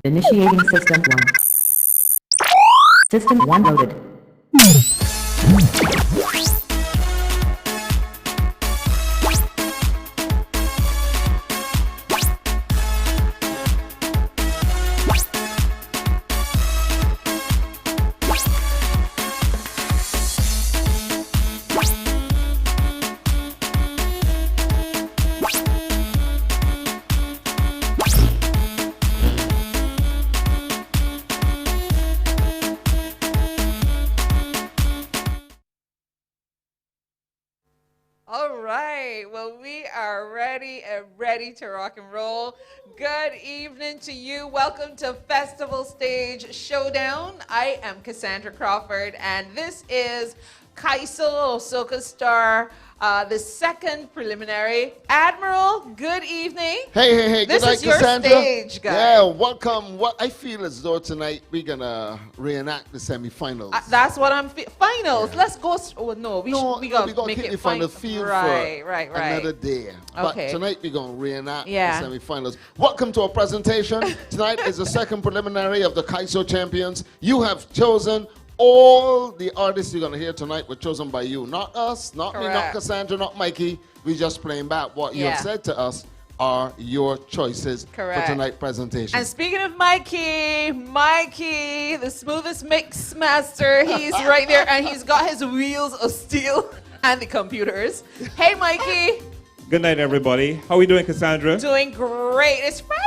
Initiating System 1. System 1 loaded. All right, well, we are ready to rock and roll. Good evening to you. Welcome to Festival Stage Showdown. I am Cassandra Crawford, and this is Kaiso, Soca Star, the second preliminary. Admiral, good evening. Hey, This good night, is your Cassandra. stage, guys. Yeah, welcome. What I feel as though tonight we're gonna reenact the semifinals. That's what I'm finals. Yeah. Let's go. Oh, no, we gotta make keep it it from the final. field Right. another day. Okay. But tonight we're gonna reenact Yeah. the semifinals. Welcome to our presentation. Tonight is the second preliminary of the Kaiso champions. You have chosen. All the artists you're going to hear tonight were chosen by you. Not us, not me, not Correct. Cassandra, not Mikey. We're just playing back what you Yeah. have said to us are your choices Correct. for tonight's presentation. And speaking of Mikey, the smoothest mix master, he's right there, and he's got his wheels of steel and the computers. Hey, Mikey. Good night, everybody. How are we doing, Cassandra? Doing great. It's Friday.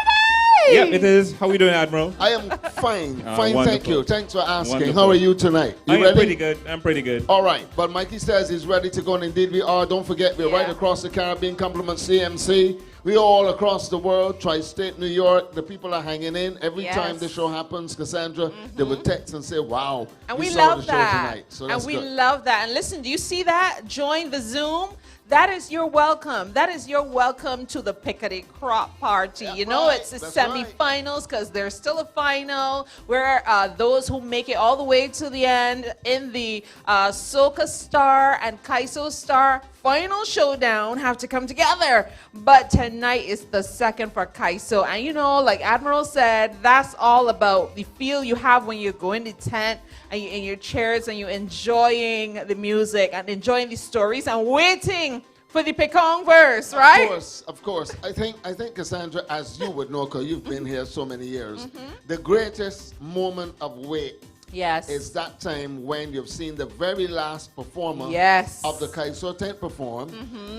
Yep, it is. How are we doing, Admiral? I am fine. Fine, thank wonderful. you. Thanks for asking. Wonderful. How are you tonight? You I'm ready? pretty good. I'm pretty good. All right, but Mikey says he's ready to go, and indeed we are. Don't forget, we're Yeah. right across the Caribbean. Compliment CMC. We're all across the world, Tri-State, New York. The people are hanging in. Every Yes. time the show happens, Cassandra, they would text and say, wow, And we saw love the show that. tonight. So And that's we good. love that. And listen, do you see that? Join the Zoom. That is your welcome. That is your welcome to the Pickety Crop Party. Yeah, you know, right. it's the That's right. semifinals because there's still a final where those who make it all the way to the end in the Soca Star and Kaiso Star final showdown have to come together. But tonight is the second for Kaiso. And you know, like Admiral said, that's all about the feel you have when you go in the tent and you're in your chairs and you're enjoying the music and enjoying the stories and waiting for the Pekong verse, right? Of course. I think Cassandra, as you would know, because you've been here so many years, the greatest moment of wait Yes. is that time when you've seen the very last performer Yes. of the Kaiso tent perform.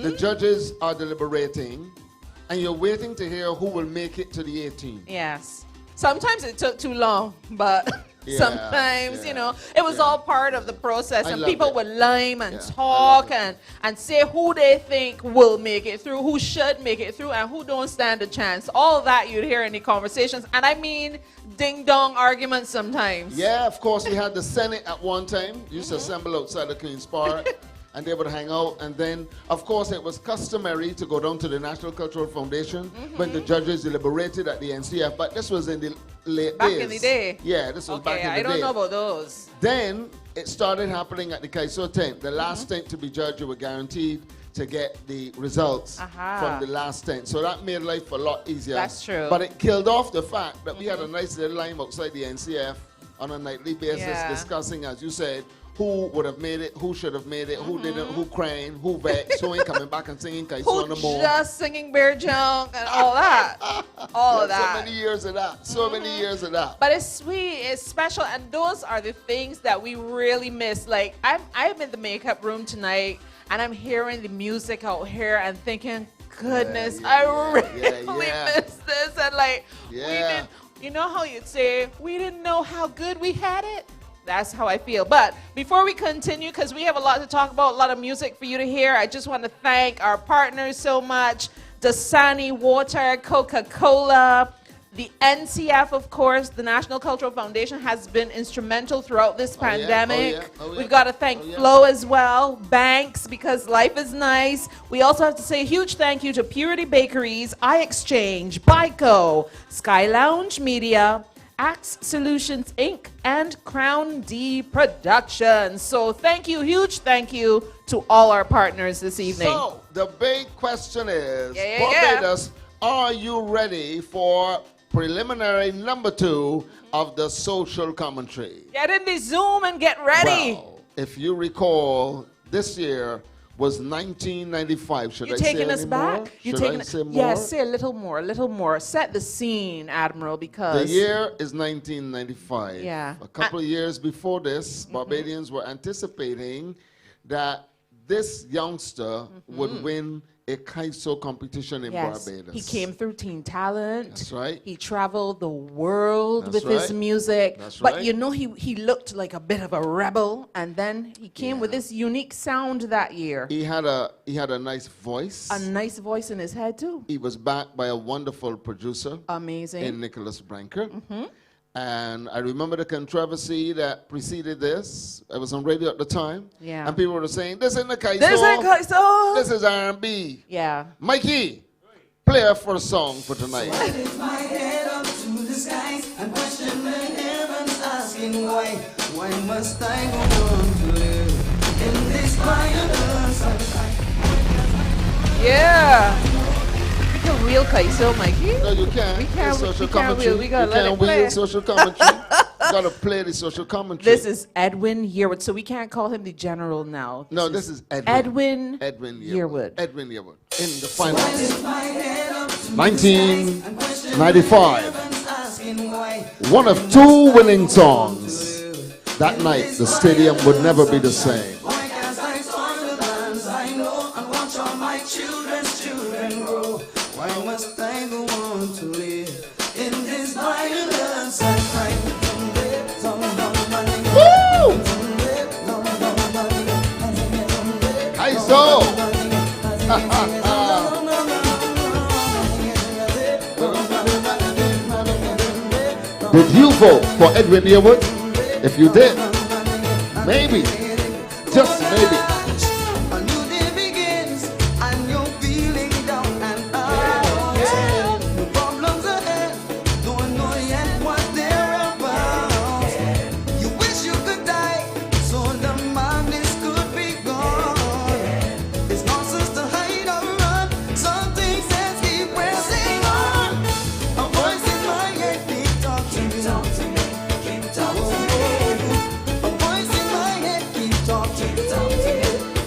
The judges are deliberating, and you're waiting to hear who will make it to the 18. Yes. Sometimes it took too long, but Yeah, sometimes, yeah, you know, it was yeah. all part of the process. I And love people it. would lime and Yeah, I talk love and say who they think will make it through, who should make it through, and who don't stand a chance. All of that you'd hear in the conversations. And I mean ding-dong arguments sometimes. Yeah, of course, we had the Senate at one time. Used to assemble outside the Queen's Park, and they would hang out. And then, of course, it was customary to go down to the National Cultural Foundation when the judges deliberated at the NCF. But this was in the late Back days. in the day. Yeah, this was back Okay, in the I don't day. know about those. Then it started happening at the Kaiso tent. The last tent to be judged, you were guaranteed to get the results Aha. from the last tent. So that made life a lot easier. That's true. But it killed off the fact that we had a nice little line outside the NCF on a nightly basis Yeah. discussing, as you said, who would have made it, who should have made it, who didn't, who crying, who vexed, who ain't coming back and singing Kaiso no Who more. just singing Bear Junk and all that. All of Yeah, that. So many years of that. So many years of that. But it's sweet, it's special, and those are the things that we really miss. Like I'm in the makeup room tonight, and I'm hearing the music out here and thinking, goodness, I really miss this. And like, we didn't, you know how you'd say, we didn't know how good we had it? That's how I feel. But before we continue, because we have a lot to talk about, a lot of music for you to hear, I just want to thank our partners so much. Dasani Water, Coca-Cola, the NCF, of course, the National Cultural Foundation has been instrumental throughout this pandemic. We've got to thank Flo as well, Banks, because life is nice. We also have to say a huge thank you to Purity Bakeries, iExchange, Bico, Sky Lounge Media, Axe Solutions Inc., and Crown D Productions. So thank you, huge thank you to all our partners this evening. So the big question is, Yeah. Barbados, are you ready for preliminary number 2 of the social commentary. Get in the Zoom and get ready. Well, if you recall, this year was 1995. Should You're I say taking us any back? more? You're Should taking I say more? Yes, say a little more, a little more. Set the scene, Admiral, because The year is 1995. Yeah. A couple of years before this, Barbadians were anticipating that this youngster would win a Kaiso competition in yes, Barbados. he came through Teen Talent. That's right. He traveled the world That's with his right. music. That's but right. you know, he looked like a bit of a rebel, and then he came with this unique sound that year. He had a nice voice. A nice voice in his head too. He was backed by a wonderful producer Amazing. in Nicholas Branker. And I remember the controversy that preceded this. I was on radio at the time. Yeah. And people were saying, this isn't the Kaiso. This ain't Kaiso. This is R&B. Yeah. Mikey, play our first song for tonight. I lift my head up to the skies and question the heavens, asking why must I go on to live in this violence? Yeah. We can wheel Kaiso, Mikey. No, you can't. We can't- It's social we can't commentary. wheel. We gotta you let can't it play. wheel social commentary. You gotta play the social commentary. This is Edwin Yearwood, so we can't call him the general now. No, this is Edwin. Edwin Yearwood. Yearwood. Edwin Yearwood. In the final. I lift my head up to 1995. heavens, asking why One of 2 winning songs. That night, the stadium would never be the same. why can't I toil the lands I know and watch all my children's children grow? Why must I go on to live in this violence and crime? Kaiso! Did you vote for Edwin Yearwood? If you did, maybe, just maybe, A new day begins and you're feeling down and out. No problems ahead, don't know yet what they're about. You wish you could die so the madness could be gone. It's nonsense to hide or run. Something says keep pressing on. A voice in my head keep talking to me. Keep talking to me. A voice in my head keep talking to me.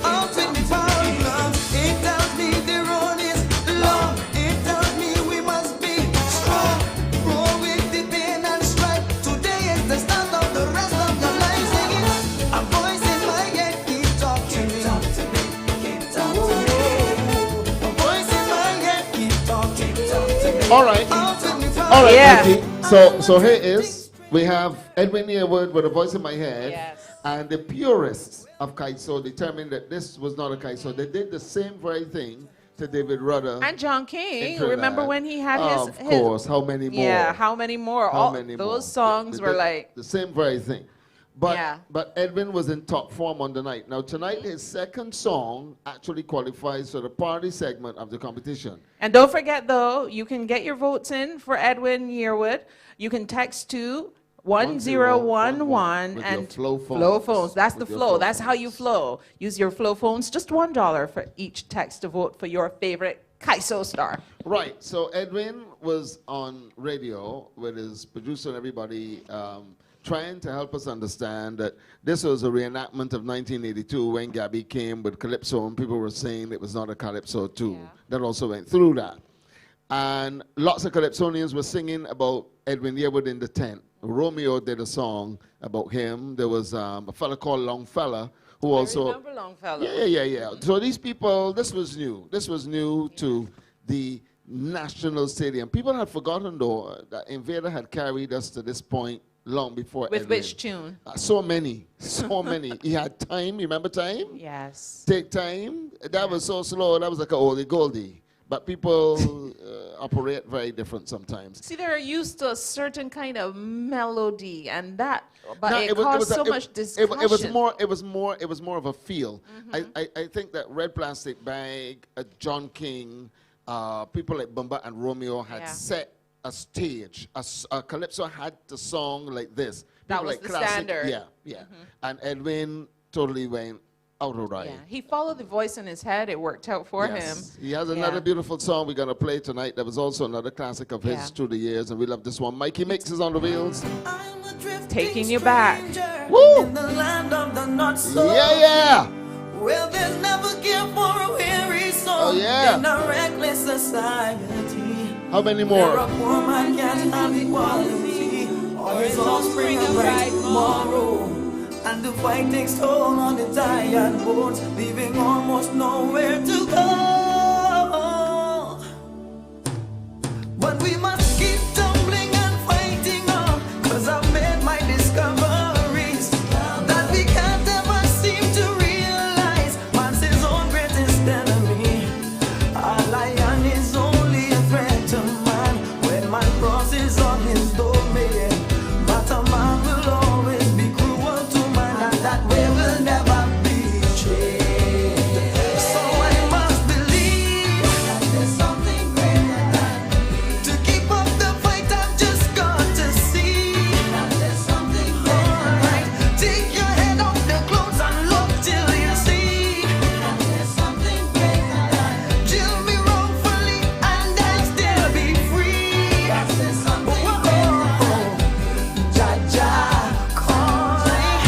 Out with me problems. It tells me the road is long. It tells me we must be strong. Roll with the pain and strife. Today is the start of the rest of your life. Sing it. A voice in my head keep talking to me. Keep talking to me. A voice in my head keep talking to me. all right. Out with me All right, Yeah. Mikey. So here is, we have Edwin Yearwood with a voice in my head. Yes. And the purists of Kaiso determined that this was not a Kaiso. They did the same very thing to David Rudder. And John in King. Trinidad. Remember when he had his Of course, how many more? Yeah, how many more? How All many those more? songs They were did like the same very thing. But Yeah. but Edwin was in top form on the night. Now tonight his second song actually qualifies for the party segment of the competition. And don't forget, though, you can get your votes in for Edwin Yearwood. You can text to 1011 with your and flow phones. That's With the your flow. flow That's how you phones. flow. Use your flow phones. Just $1 for each text to vote for your favorite Kaiso star. Right. So Edwin was on radio with his producer and everybody, trying to help us understand that this was a reenactment of 1982 when Gabby came with Calypso, and people were saying it was not a Calypso too. That also went through that. And lots of Calypsonians were singing about Edwin Yearwood in the tent. Romeo did a song about him. There was a fella called Longfella who also... I remember Longfellow. Yeah. So these people, this was new. This was new to the National Stadium. People had forgotten, though, that Invader had carried us to this point long before With Edwin. which tune? So many. He had Time. You remember Time? Yes. Take Time. That was so slow. That was like a oldie goldie. But people operate very different sometimes. See, they're used to a certain kind of melody, and that, but No, it caused so much discussion. It was more of a feel. I think that Red Plastic Bag, John King, people like Bumba and Romeo had set a stage. A Calypso had the song like this. That People was like the classic, standard. Yeah. And Edwin totally went out of right. Yeah, he followed the voice in his head. It worked out for him. Yes. He has another Yeah. beautiful song we're going to play tonight that was also another classic of his Yeah. through the years, and we love this one. Mikey Mix is on the wheels. I'm a drifting Taking you back. stranger Woo! in the land of the not so. Yeah. Well, there's never care for a weary soul Oh, yeah. in a reckless society. How many Where more? a poor man can't have equality, or his offspring a bright tomorrow. And the fight takes toll on the tired bones, leaving almost nowhere to go. But we must keep tumbling and fighting on, 'cause I've made my discoveries that we can't ever seem to realize man's his own greatest enemy. A lion is only a threat to man when man crosses on his domain. But a man will always be cruel to man, and that way will never be changed. So I must believe that there's something greater than me. To keep up the fight, I've just got to see that there's something greater. Alright, take your head off the clothes and look till you see that there's something greater than me. Chill me wrongfully and I'll still be free. There's something greater than me. Jaja calling,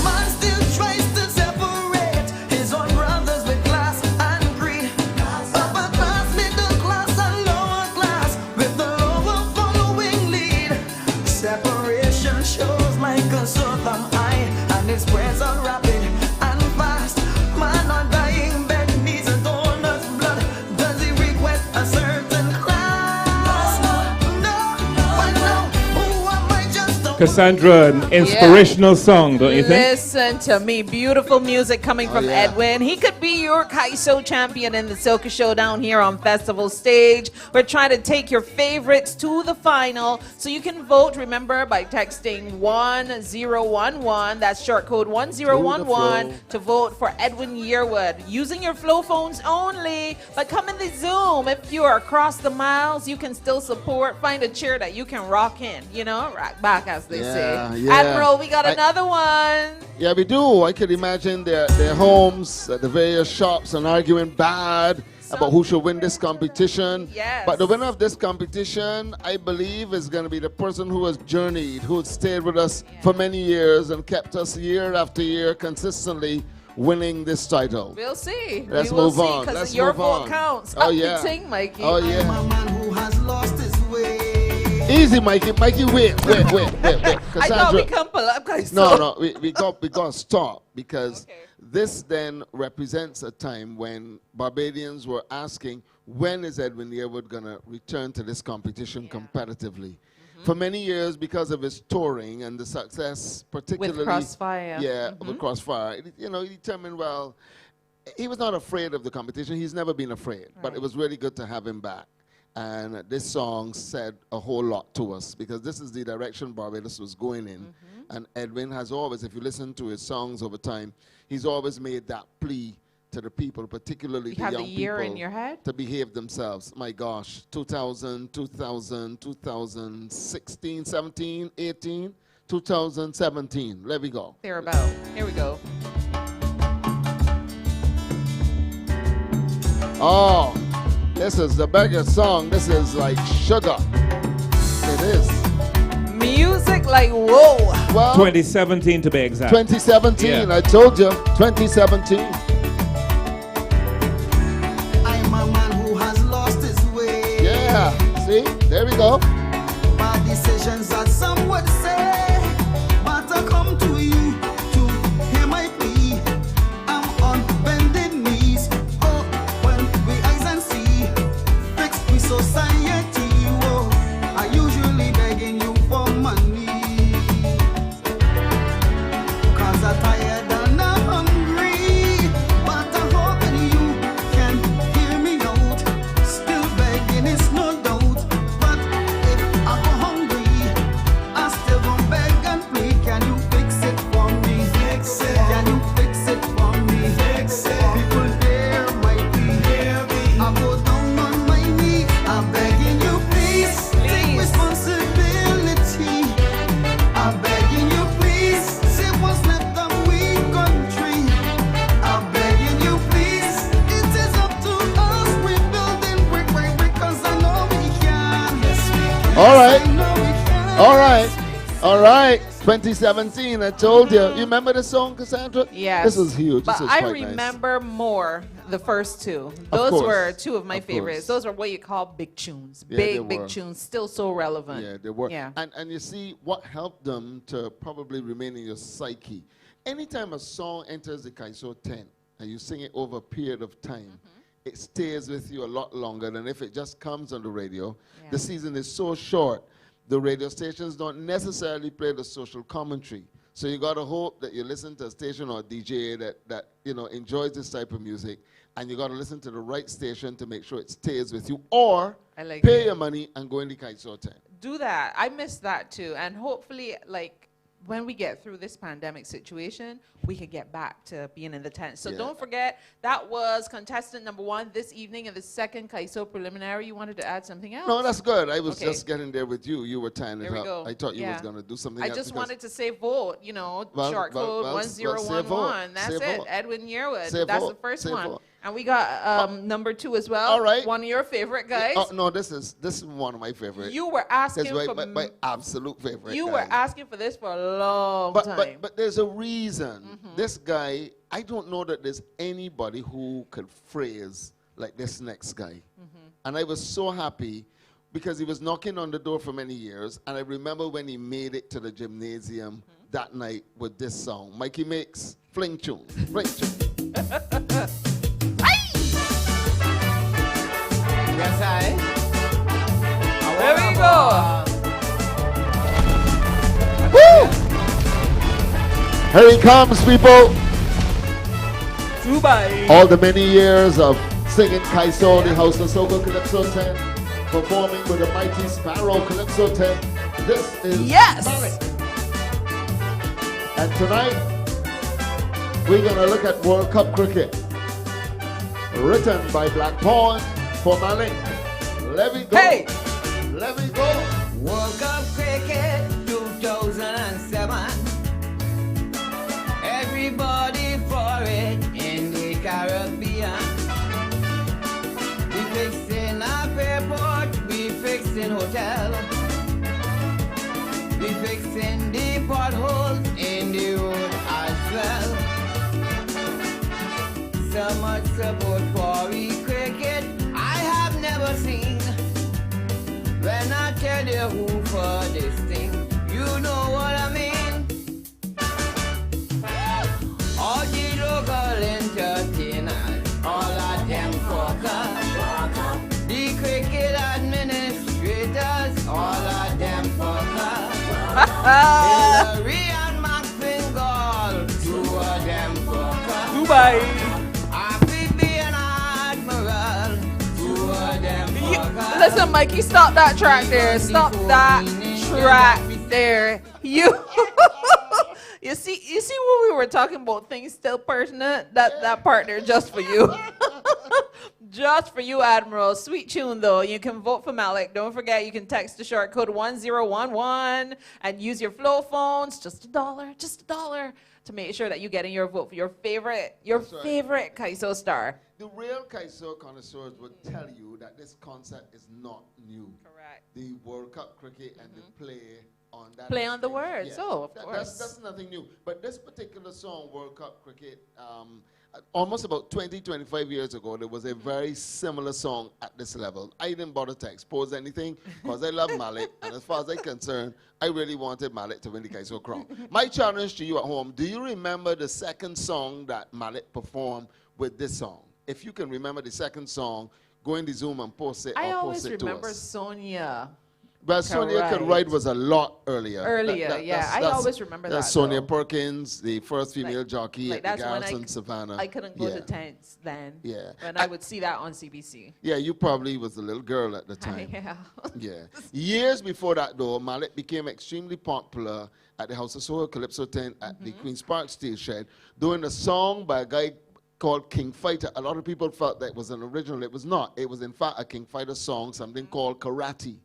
man still tries to separate his own brothers with class and creed. Upper class, middle class, and lower class, with the lower following lead. Separation shows like a southern eye, and it spreads out rapid and fast. Man on dying bed needs a donor's blood. Does he request a certain class? No, but no. Who am I just to Cassandra, an inspirational song, don't you think? Listen to me. Beautiful music coming from yeah. Edwin. He could be your Kaiso champion in the Soca Show down here on Festival Stage. We're trying to take your favorites to the final. So you can vote, remember, by texting 1011. That's short code 1011 to vote for Edwin Yearwood. Using your flow phones only. But come in the Zoom. If you are across the miles, you can still support. Find a chair that you can rock in. You know, rock back, as they Yeah, say. yeah. Admiral, we got another one. Yeah, we do. I could imagine their homes at the various shops and arguing bad about who should win this competition. Yes. But the winner of this competition, I believe, is going to be the person who has journeyed, who has stayed with us for many years and kept us year after year consistently winning this title. We'll see. Let's we will move see, on. because Let's your move vote on. counts. Oh, Up yeah. the ting, Mikey. Oh, I'm yeah. a man who has lost his way. Easy, Mikey. Mikey, wait. I thought we Cassandra, can pull up, guys. no, we got to stop because Okay. this then represents a time when Barbadians were asking, when is Edwin Yearwood going to return to this competition competitively? For many years, because of his touring and the success, particularly Crossfire. with Crossfire, he determined, well, he was not afraid of the competition. He's never been afraid, but it was really good to have him back. And this song said a whole lot to us because this is the direction Barbados was going in. And Edwin has always, if you listen to his songs over time, he's always made that plea to the people, particularly You the have young the year people, in your head? to behave themselves. My gosh, 2000, 2016, 17, 18, 2017. Let me go. They're about. Here we go. Oh, this is the biggest song. This is like sugar. It is. Music like whoa. Well, 2017 to be exact. 2017. Yeah. I told you, 2017. I'm a man who has lost his way. Yeah. See, there we go. Bad decisions that some would say, but I come to you to hear my plea. I'm on bended knees. Oh, when we eyes and see, fix we society. Oh, I usually begging you for money, 'cause I'm tired and I'm hungry. But I'm hoping you can hear me out. Still begging is no doubt. But if I go hungry, I All right, 2017. I told you. You remember the song, Cassandra? Yes. This was huge. But This was I quite nice. remember more the first two. Those course. were two of my Of favorites. course. Those are what you call big tunes. Yeah, they Big were. tunes. Still so relevant. Yeah, they were. Yeah. And you see what helped them to probably remain in your psyche. Anytime a song enters the Kaiso tent and you sing it over a period of time, it stays with you a lot longer than if it just comes on the radio. Yeah. The season is so short. The radio stations don't necessarily play the social commentary. So you got to hope that you listen to a station or a DJ that enjoys this type of music, and you got to listen to the right station to make sure it stays with you, or I like pay it. your money and go in the Kaiso tent. Do that. I miss that too. And hopefully, like, when we get through this pandemic situation, we can get back to being in the tent. So Yeah. don't forget, that was contestant number 1 this evening in the second Kaiso preliminary. You wanted to add something else? No, that's good. I was Okay. just getting there with you. You were tying it There we up. go. I thought you Yeah. was going to do something I else. just because- wanted to say vote, short code well, 1011. say vote. That's Say it. vote. Edwin Yearwood. Say That's vote. the first Say one. vote. And we got number 2 as well. All right. One of your favorite guys. Oh, no, this is one of my favorites. You were asking It's for my absolute favorite. you guy. were asking for this for a long but, time. but there's a reason. This guy, I don't know that there's anybody who could phrase like this next guy. And I was so happy because he was knocking on the door for many years. And I remember when he made it to the gymnasium that night with this song. Mikey makes Fling Tune. Fling Tune. Yes, There we go. Here he comes, people. Dubai. All the many years of singing Kaiso, the House of Soca Calypso 10, performing with the mighty Sparrow Calypso 10. This is Yes. Malik. And tonight, we're going to look at World Cup cricket. Written by Black Pawn for Malik. Let me go. Hey. Let me go. World Cup Cricket 2007. Everybody for it in the Caribbean. We fixing our airport, we fixing hotel. We fixing the potholes in the road as well. So much support for the cricket I have never seen. When I tell you who for this thing, you know what I mean. All the local entertainers, all of them fuckers. The cricket administrators, all of them fuckers. Hillary and McFingal, 2 of them fuckers. Dubai. Happy being admiral, 2 of them fuckers. Listen, Mikey, stop that track there. Stop that track there. You see when we were talking about things still pertinent? That part there just for you. Just for you, Admiral. Sweet tune, though. You can vote for Malik. Don't forget, you can text the short code 1011 and use your flow phones. Just $1, to make sure that you're getting your vote for your favorite That's right. favorite Kaiso star. The real Kaiso connoisseurs would tell you that this concept is not new. Correct. The World Cup cricket and the play on that. Play on the stage. words. Oh, of That's, course. that's nothing new. But this particular song, World Cup cricket, almost about 20, 25 years ago, there was a very similar song at this level. I didn't bother to expose anything because I love Malik. And as far as I'm concerned, I really wanted Malik to win the Kaiso crown. My challenge to you at home, do you remember the second song that Malik performed with this song? If you can remember the second song, go in the Zoom and post it I or always post it to remember us. Sonia. But Sonia Could Correct. Ride was a lot earlier. Yeah. I always remember that. That's Sonia though. Perkins, the first female Like- jockey like at the that's when Garrison Savannah. I couldn't go yeah. to tents then. Yeah. When I would see that on CBC. Yeah, you probably was a little girl at the time. Yeah. Yeah. Years before that, though, Malik became extremely popular at the House of Soul Calypso tent at the Queen's Park Steel Shed, doing a song by a guy called King Fighter. A lot of people felt that it was an original. It was not. It was, in fact, a King Fighter song, something called Karate.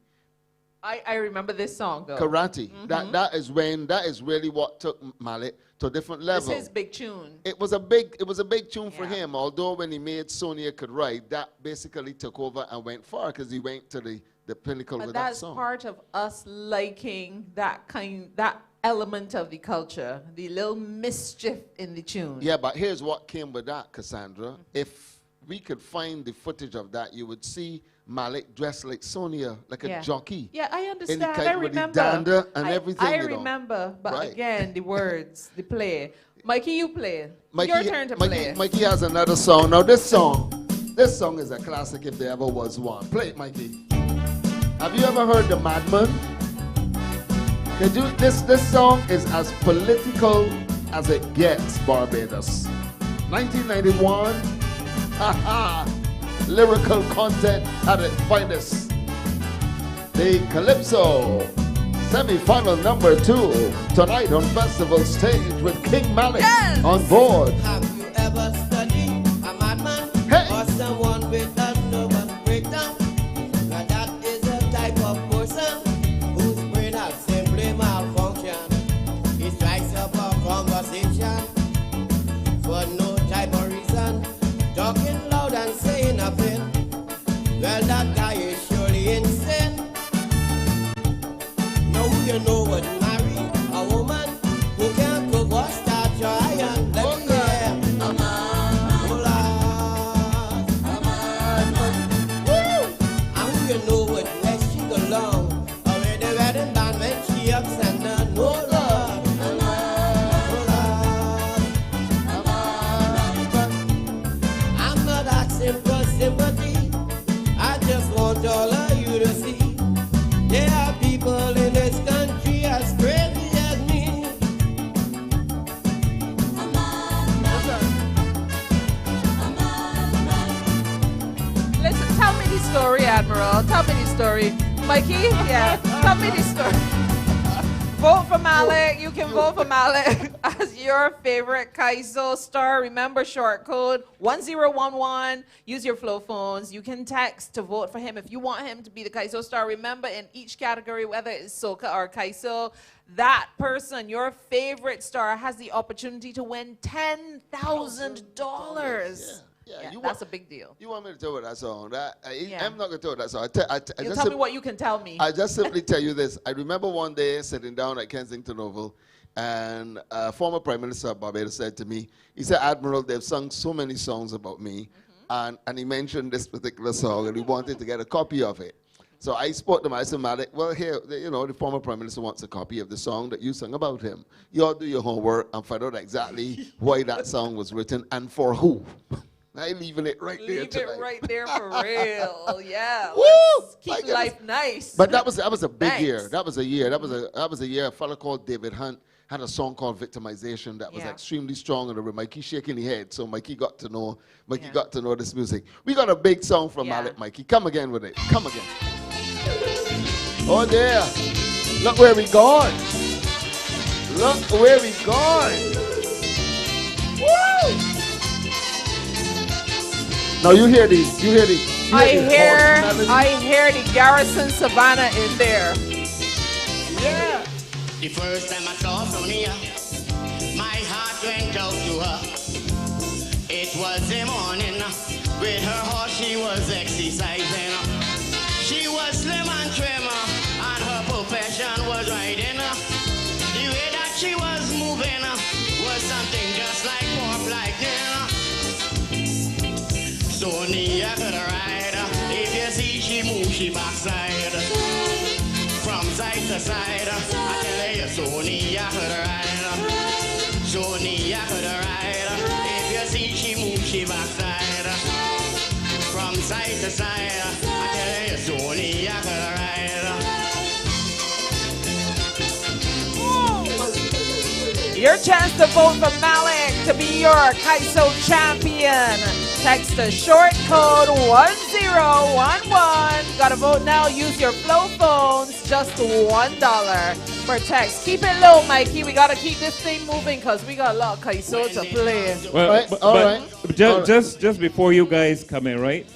I remember this song though. Karate. That is really what took Malik to a different level. This is big tune. It was a big tune for Yeah. him. Although when he made Sonia Could Ride, that basically took over and went far because he went to the the pinnacle But with that that's song. part of us liking that element of the culture, the little mischief in the tune. Yeah, but here's what came with that, Cassandra. If we could find the footage of that, you would see Malik dressed like Sonia, like a jockey. Yeah, I understand. kite I with the remember. dander and everything, I you know. remember, but Right. again, the words, the play. Mikey, you play. Your turn to play. Mikey has another song. Now this song is a classic if there ever was one. Play it, Mikey. Have you ever heard The Madman? This song is as political as it gets, Barbados. 1991. Haha. Lyrical content at its finest. The Calypso semi-final number 2 tonight on festival stage with King Malik on board. Have you ever studied a madman Hey. or someone with a nervous breakdown? Now that is a type of person whose brain has simply malfunctioned. He strikes up a conversation for no type of reason, talking loud and saying nothing. Well, that guy is surely insane. Now you know what marry a woman who can cook or start your iron. Let me hear a man, oh Lord, a man. Woo! And who you know what where she belong, or where the wedding band when she ups and down. Oh Lord, a man, oh Lord, a man. I'm not asking for sympathy. I just want all of you to see. There are people in this country as crazy as me. Listen, tell me the story, Admiral. Tell me the story. Mikey, yeah, tell me the story. Vote for Malik. You can vote for Malik as your favorite Kaiso star. Remember, short code 1011. Use your flow phones. You can text to vote for him if you want him to be the Kaiso star. Remember, in each category, whether it's soca or Kaiso, that person, your favorite star, has the opportunity to win $10,000. Yeah, That's a big deal. You want me to tell you that song? Yeah. I'm not going to tell you that song. You tell me what you can tell me. I just simply tell you this. I remember one day sitting down at Kensington Oval, and former Prime Minister of Barbados said to me, he said, Admiral, they've sung so many songs about me, and he mentioned this particular song, and he wanted to get a copy of it. So I spoke to him. I said, Malik, well, here, the former Prime Minister wants a copy of the song that you sung about him. You all do your homework and find out exactly why that song was written and for who. I'm leaving it right there Leave tonight. it right there for real. Yeah. Woo! Let's keep life nice. But that was a big Thanks. year. That was a year. That was a year. A fella called David Hunt had a song called Victimization that was extremely strong, and Mikey shaking his head. So Mikey got to know this music. We got a big song from Malik, Mikey. Come again with it. Come again. Oh there. Look where we going. Look where we going. Woo! Now you hear the I hear the Garrison Savannah in there. Yeah. The first time I saw Sonia, my heart went out to her. It was a morning, with her horse she was exercising. She was slim and trim, and her profession was riding. The way that she was moving was something just like warp lightning. Sonia could ride, if you see she move, she backside. From side to side, I tell you, Sonia could ride. Sonia could ride, if you see she move, she backside. From side to side, I tell you, Sonia could ride. Your chance to vote for Malik to be your Kaiso champion. Text the short code 1011. Gotta vote now. Use your flow phones. Just $1 per text. Keep it low, Mikey. We gotta keep this thing moving because we got a lot of Kaiso to play. Well, All right. Just before you guys come in, right?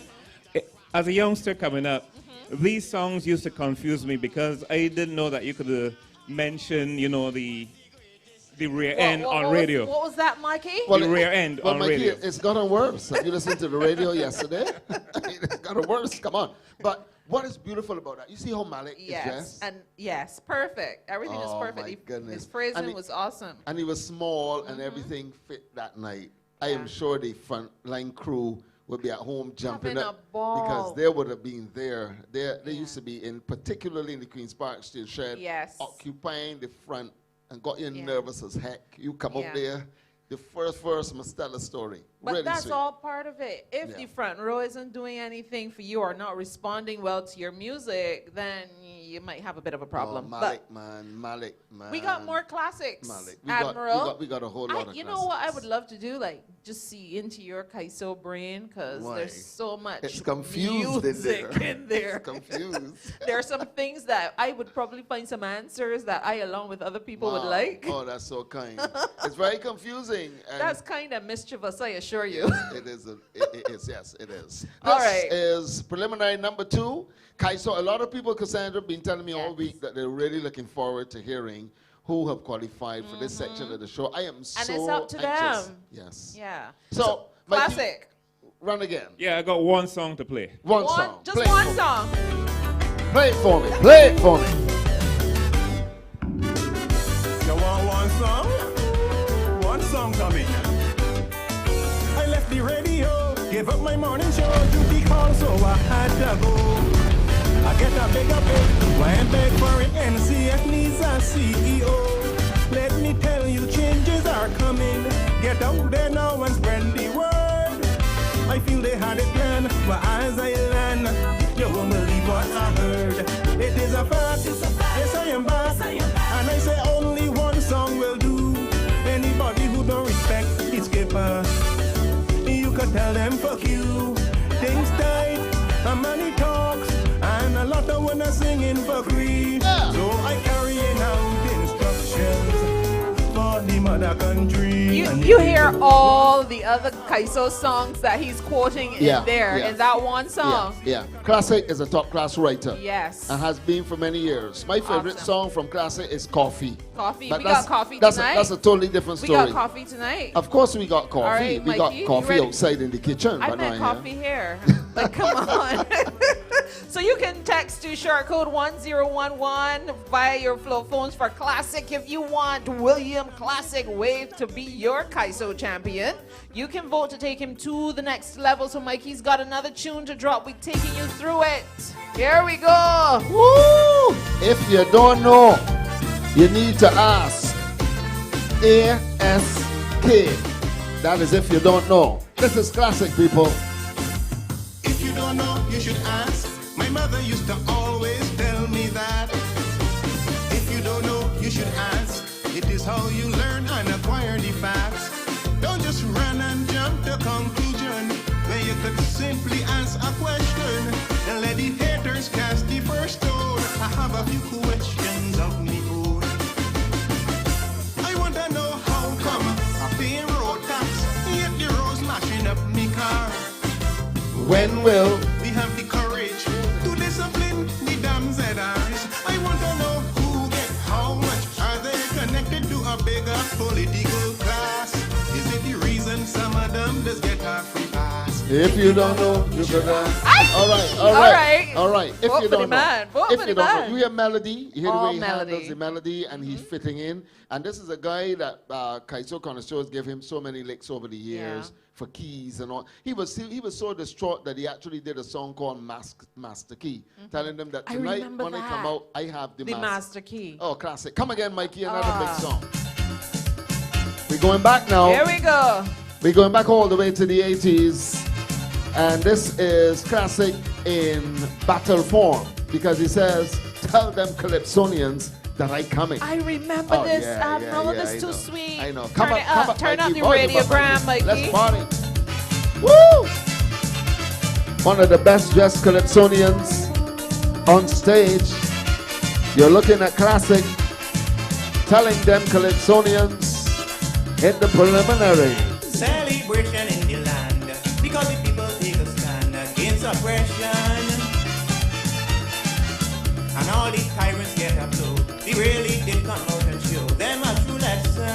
As a youngster coming up, these songs used to confuse me because I didn't know that you could mention, the rear end on radio. What was that, Mikey? The rear end on Mikey, radio. it's gotten worse. Have you listened to the radio yesterday? It's gotten worse. Come on. But what is beautiful about that? You see how Malik is Yes, dressed? and yes, perfect. Everything is Oh, perfect. my goodness. His phrasing And was awesome. And he was small, and everything fit that night. I am Yeah. sure the front line crew would be at home jumping Having up a ball. because they would have been there. They used to be in, particularly in the Queen's Park Steel Shed, Yes. occupying the front and got you Yeah. nervous as heck. You come Yeah. up there, the first verse must tell a story. But really that's sweet. all part of it. If Yeah. the front row isn't doing anything for you or not responding well to your music, then you might have a bit of a problem. Oh, Malik, man. But we got more classics, Malik. Admiral. We got a whole lot of You know what I classics. would love to do? Like, just see into your Kaiso brain, because Why? there's so much It's confused music in there. It's confused. There are some things that I would probably find some answers that I, along with other people, would Wow. like. Oh, that's so kind. It's very confusing. And That's kind of mischievous, I assure you. it is. It is. Yes, it is. All This right. is preliminary number 2. Kaiso, a lot of people, Cassandra, been telling me all Yes. week that they're really looking forward to hearing who have qualified for this section of the show. I am so it's up to anxious. them. Yes. Yeah. So, Mikey, Classic. run again. Yeah, I got one song to play. One song. Just Play it one for me. song. Play it for me. Play it for me. You want one song? One song coming. I left the radio, gave up my morning show to the call, so I had to go. I get a bigger pay, went back for it, NCF needs a CEO. Let me tell you, changes are coming. Get out there now and spread the word. I feel they had it planned, but as I land, you won't believe what I heard. It is a fact, yes I am back, and I say only one song will do. Anybody who don't respect the skipper, you could tell them fuck you. Things tight, and money talks, and a lot of women singing for free. Yeah. So I carrying out instructions for the mother country. You hear all the other Kaiso songs that he's quoting Yeah, in there. yeah. Is that one song? Yeah. Classic is a top class writer. Yes. And has been for many years. My favorite Awesome. song from Classic is Coffee. Coffee. But We that's- got coffee that's tonight. that's a totally different We story. got coffee tonight. Of course we got coffee. All right, we Mikey, got you coffee ready? outside in the kitchen. I but meant not coffee here. here. Like, come on. So you can text to short code 1011 via your flow phones for Classic. If you want William Classic Wave to be your Kaiso champion, you can vote to take him to the next level. So Mikey's got another tune to drop. We're taking you through it. Here we go. Woo! If you don't know, you need to ask. ASK. That is if you don't know. This is Classic, people. If you don't know, you should ask. My mother used to always tell me that. If you don't know, you should ask. It is how you learn and acquire the facts. Don't just run and jump to conclusion when you could simply ask a question and let the haters cast the first stone. I have a few questions of me own. I want to know how come I'm paying road tax, yet the roads mashing up me car. When will We have the courage to discipline the damn ZRs. I want to know who get how much. Are they connected to a bigger political class? Is it the reason some of them just get a free pass? if you don't know, you can ask. All right. All right. If Vote you for the don't know, man. Vote if for you the don't know, man. you hear melody. You hear the All way he handles melody. the melody, and he's fitting in. And this is a guy that Kaiso connoisseurs give him so many licks over the years for keys and all. He was so distraught that he actually did a song called Master Key, telling them that I tonight remember when I come that. out, I have the The master. master key. Oh, classic. Come again, Mikey. Another big song. We're going back now. Here we go. We're going back all the way to the 80s. And this is Classic in battle form because he says, tell them Calypsonians that I coming. I remember this, Admiral. I This is too know. sweet. I know. Turn it up. Turn up Mikey. the Voice it up, radiogram, Mikey. Let's party. Woo! One of the best dressed Calypsonians on stage. You're looking at Classic, telling them Calypsonians in the preliminary. Celebration in the land because the people take a stand against oppression. And all these tyrants get a blow. They really did come out and show them a true lesson.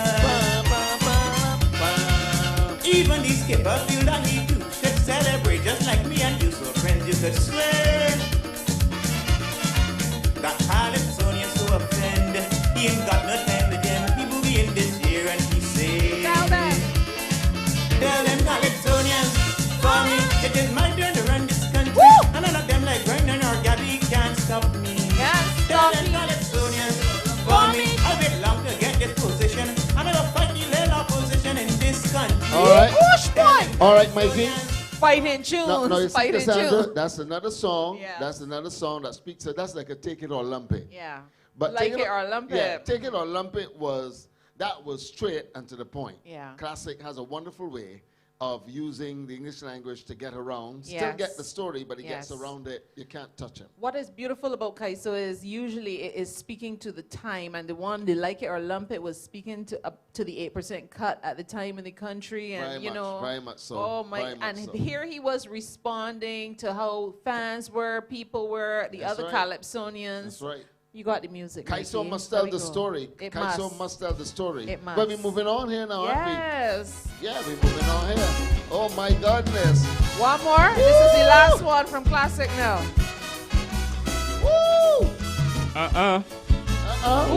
Even the skipper feel that he too should celebrate just like me and you. So friends, you could swear That Calypsonians to offend. He ain't got no time to them. He boogie in this year and he say, Tell them. tell them Calypsonians, for me, it is my turn to run this country. Woo! And none of them like Brendan or Gabby can't stop me. Can't Tell stop them me. Calypsonians, For for me. me, I wait long to get this position. And I will fight the little opposition in this country. All right. Push one. All right, Mikey. Fighting tunes. No, you see, Fighting Cassandra, tunes. that's another song. Yeah. That's another song that speaks. So that's like a take it or lump it. Yeah. But Like Take it or lump Yeah, it. take it or lump it was straight and to the point. Yeah. Classic has a wonderful way of using the English language to get around. Still Yes. get the story, but he Yes. gets around it. You can't touch him. What is beautiful about Kaiso is usually it is speaking to the time, and the one, the Like It or Lump It, was speaking to up to the 8% cut at the time in the country, and Very much so. Oh my! Very much And so. here he was responding to how fans were, people were, the That's other right. Calypsonians. That's right. You got the music. Kaiso Mikey. must There tell we the go. story. It Kaiso must. must tell the story. It must. But we're moving on here now, aren't we? Yes. Yeah, we're moving on here. Oh my goodness. One more. This is the last one from Classic now. Woo!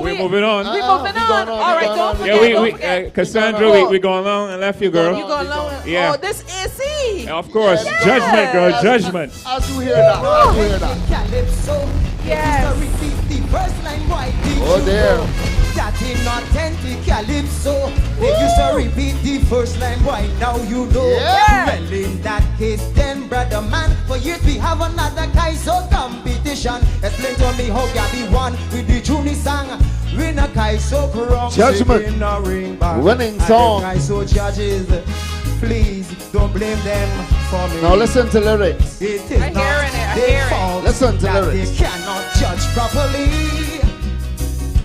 We're moving on. We Uh-uh, moving we on. going on, All we right, going don't on. forget. Yeah, don't forget. Cassandra, we going on and left you, girl. You going long? Yeah. Oh, this AC. Of course, Yes. judgment, girl, judgment. As you hear that, as you hear that. Calypso. Yes. Repeat the first line. Why did Oh, you there. know that in authentic Calypso? They used to repeat the first line. Why now you know? Yeah. Well, in that case, then, brother man, for years we have another Kaiso competition. Explain to me how Gabby won with the Juni song. Win a Kaiso crown. Judgment. In a ring back. Winning And the song. Kaiso judges, please don't blame them for me. Now listen to lyrics. It is I not hear it, I their hear it. fault Listen to that lyrics. they cannot judge properly.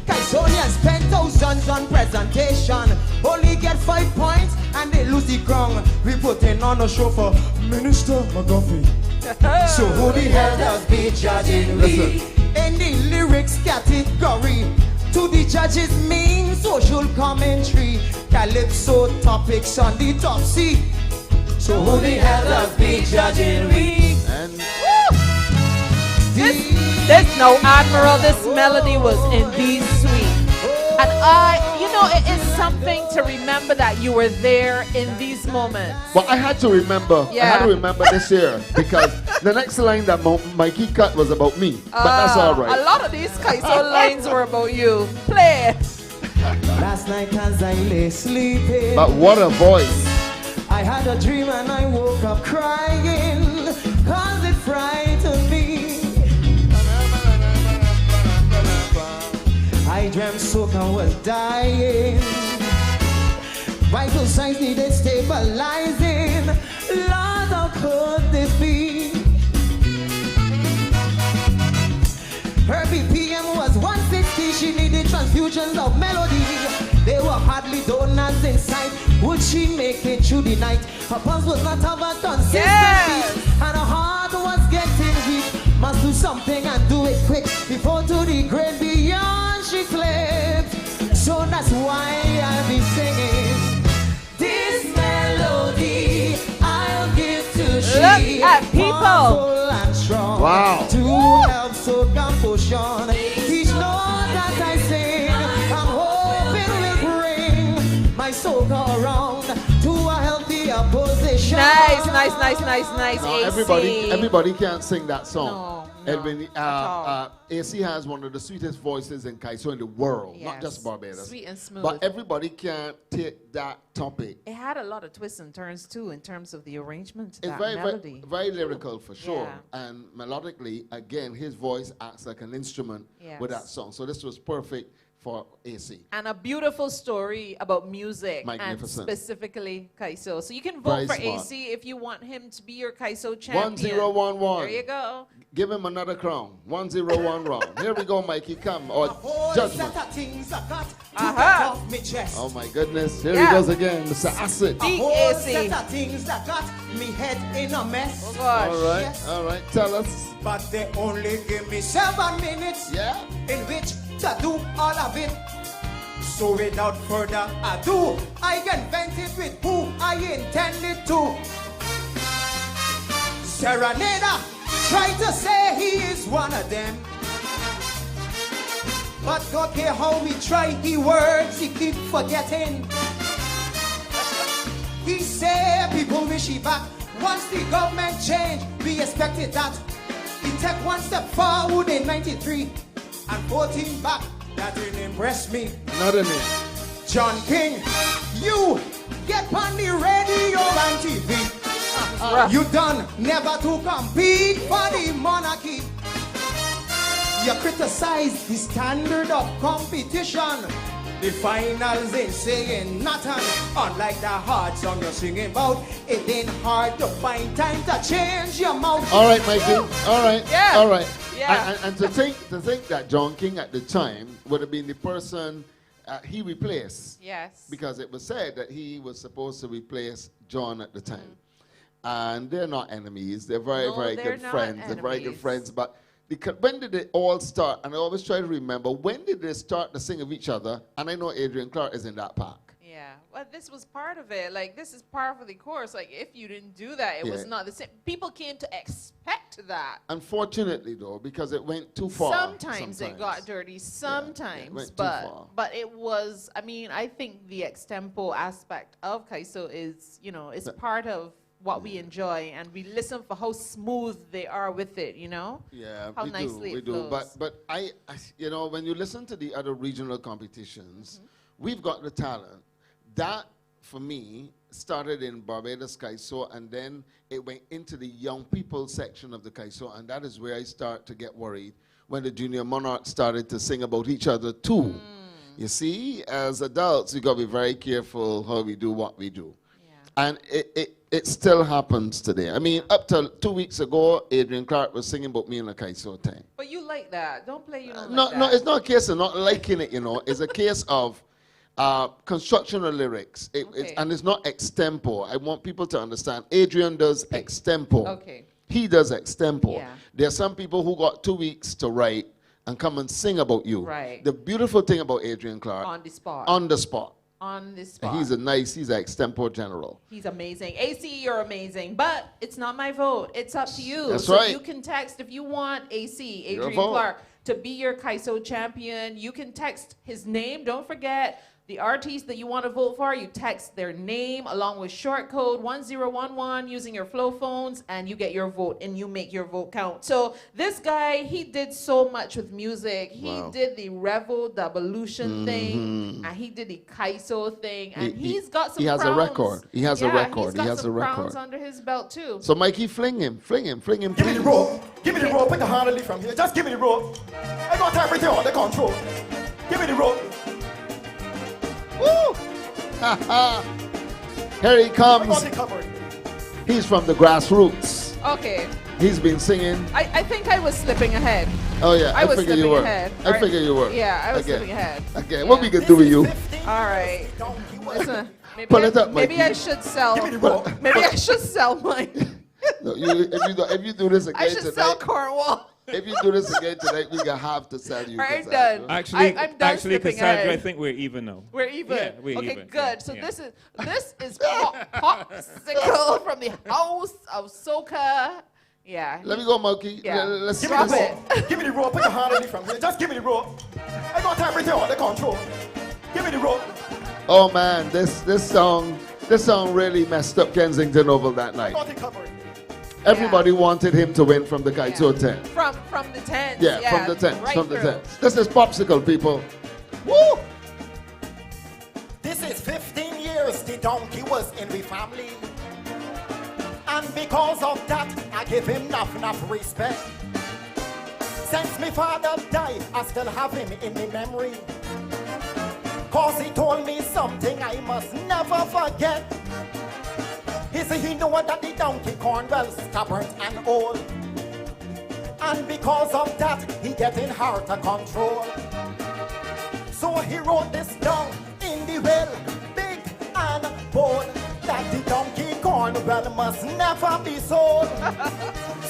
Kaisonians spend thousands on presentation, only get 5 points and they lose the crown. We putting on a show for Minister McGuffey. So who the hell does be judging we? Listen. In the lyrics category, to the judges mean social commentary. Calypso topics on the top seat. So who the hell does be judging we? And This no Admiral, this melody was indeed sweet. And it is something to remember that you were there in these moments. well, I had to remember. I had to Yeah. remember this year because the next line that Mikey cut was about me. But that's all A right. lot of these Kaiso lines were about you. Play it. Last night as I lay sleeping, But what a voice. I had a dream and I woke up crying, cause it frightened me. I dreamt Soka was dying. Vital signs needed stabilizing. Lord, how could this be? Her BPM was 160. She needed transfusions of melody. They were hardly donors in sight. Would she make it through the night? Her pulse was not of a consistent Yes. beat, and her heart was getting weak. Must do something and do it quick before to the great beyond she flipped. So that's why I'll be singing this melody. I'll give to she. Look at people. Powerful and strong. Wow. To help so composition. Each note that I sing, I'm hoping will bring my soul around to a healthier position. Nice. Now, AC. everybody can't sing that song. No, Edwin, at all. AC has one of the sweetest voices in Kaiso in the world, not Yes. just Barbados. Sweet and smooth. But everybody can't take that topic. It had a lot of twists and turns too in terms of the arrangement to It's that very, melody. very lyrical for sure. Yeah. And melodically, again, his voice acts like an instrument with that Yes. song. So this was perfect for AC. And a beautiful story about music and Magnificent. specifically Kaiso. So you can vote Very for smart. AC if you want him to be your Kaiso champion. 1011. There you go. Give him another crown. 101 round. Here we go, Mikey. Come. Or Whole judgment. set of things I got to Aha. get off me chest. Oh my goodness. Here Yeah. he goes again, Mr. Acid. Big Whole AC. set of things that got me head in a mess. Oh gosh. All right, Yes. all right. Tell us. But they only give me 7 minutes Yeah. in which to do all of it. So without further ado, I can vent it with who I intended to. Serenada tried to say he is one of them. But don't care how we try, he words he keep forgetting. He say people wish he back. Once the government change, we expected that. He take one step forward in 93 and 14 back. That didn't impress me. Another name. John King, you get on the radio and TV. You done never to compete for the monarchy. You criticize the standard of competition. The finals ain't saying nothing. Unlike the hard song you're singing about, it ain't hard to find time to change your mouth. All right, Mikey. All right. Yeah. All right. Yeah. And to think that John King at the time would have been the person he replaced. Yes. Because it was said that he was supposed to replace John at the time. And they're not enemies. They're very, No, very they're good not friends. They're very good enemies. friends. But when did it all start? And I always try to remember, when did they start to sing of each other? And I know Adrian Clark is in that pack. Yeah, well, this was part of it. Like, this is part of the course. Like, if you didn't do that, it was Yeah. not the same. People came to expect that. Unfortunately, though, because it went too far. Sometimes it got dirty. Sometimes, went too far. but it was. I mean, I think the extempo aspect of Kaiso is, is part of what we enjoy, and we listen for how smooth they are with it. Yeah, how we nicely do. We it do. flows. But I, when you listen to the other regional competitions, we've got the talent. That, for me, started in Barbados Kaiso, and then it went into the young people section of the Kaiso, and that is where I start to get worried when the Junior Monarchs started to sing about each other too. You see, as adults, we got to be very careful how we do what we do. Yeah. And it still happens today. I mean, up till 2 weeks ago, Adrian Clark was singing about me in the Kaiso time. But you like that. Don't play you don't No, like that. no, it's not a case of not liking it, It's a case of construction of lyrics. Okay. And it's not extempo. I want people to understand. Adrian does extempo. Okay. He does extempo. Yeah. There are some people who got 2 weeks to write and come and sing about you. Right. The beautiful thing about Adrian Clark, On the spot. on the spot. On the spot. He's an extempo general. He's amazing. AC, you're amazing. But it's not my vote. It's up to you. That's so right. you can text if you want AC, Your Adrian vote. Clark, to be your Kaiso champion. You can text his name. Don't forget the artist that you want to vote for. You text their name along with short code 1011 using your Flow phones, and you get your vote and you make your vote count. So this guy, he did so much with music. He Wow. did the Revel Devolution thing, and he did the Kaiso thing, and he's got some he has a crowns. record. He has a Yeah, record. He's got He has some a crowns record. under his belt too. So Mikey, fling him. Give me the rope. Give me the rope. Put the hand from here. Just give me the rope. I got everything under control. Give me the rope. Woo! Here he I got comes. it covered. He's from the grassroots. Okay, He's been singing. I think I was slipping ahead. Oh yeah, I was figure you slipping were. ahead. I figure you were. Yeah, I was Okay. slipping ahead. Okay, what we Yeah. can do with you? All right. Listen, maybe Pull it up, maybe Mikey. I should sell. Give me the rope. Maybe I should sell mine. No, if you do this I again should sell tonight, Cornwall. if you do this again tonight, we gonna have to sell you. All right, Cassandra. done. Actually, I'm done slipping Cassandra, I ahead. think we're even now. We're even. Yeah, we're okay, even. good. Yeah, So yeah. this is popsicle from the house of soca. Yeah. Let me go, Monkey. Yeah. Let's Give me Drop the it. rope. Give me the rope. Put the hand from here. Just give me the rope. I got everything under control. Give me the rope. Oh man, this song really messed up Kensington over that I night. got it covered. Everybody wanted him to win from the Kaiso Yeah. tent. From the tent. Yeah, from the tent. Right From the through. tent. This is popsicle, people. Woo! This is 15 years the donkey was in the family. And because of that, I give him enough respect. Since my father died, I still have him in my memory. Cause he told me something I must never forget. He said he knew that the donkey Cornwell stubborn and old. And because of that, he getting hard to control. So he wrote this down in the will, big and bold, that the donkey Cornwell must never be sold.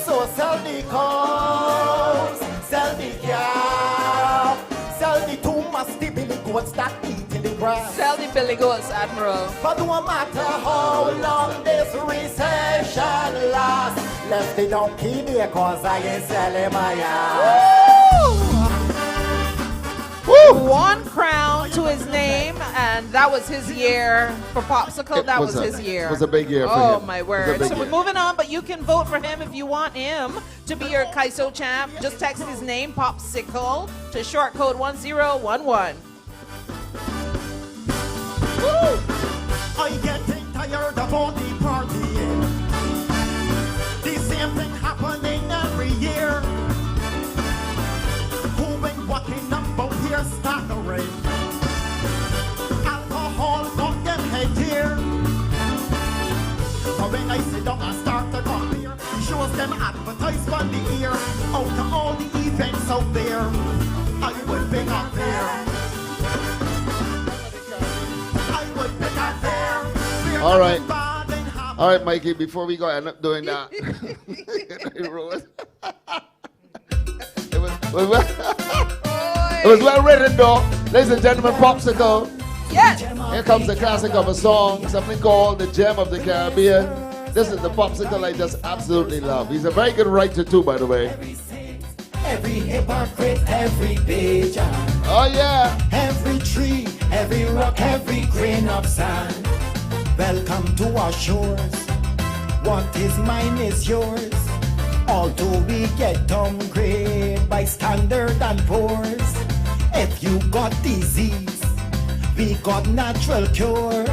So sell the cows, sell the cow, sell the two musty billy goats that eat in the grass. Sell the Billy Goats, Admiral. But no matter how long this recession lasts, left the donkey there cause I ain't selling my ass. Woo! One crown to his name, and that was his year for Popsicle. That was his year. It was a big year for Oh him. my It was a word! big So we're year. moving on, but you can vote for him if you want him to be your Kaiso champ. Just text his name, Popsicle, to short code 1011. I getting tired of all the partying. The same thing happening every year. Who been walking up out here staggering? Alcohol got them head here. So when I sit down and start to come here, shows them advertised on the ear. Out to all the events out there, I would pick up there. All right. All right, Mikey, before we go end up doing that. it was well written, though. Ladies and gentlemen, Popsicle. Yes. Here comes the classic of a song, something called The Gem of the Caribbean. This is the Popsicle I just absolutely love. He's a very good writer, too, by the way. Every hypocrite, every pigeon, Oh, yeah. every tree, every rock, every grain of sand. Welcome to our shores. What is mine is yours. Although we get downgraded by standard and poors. If you got disease, we got natural cures.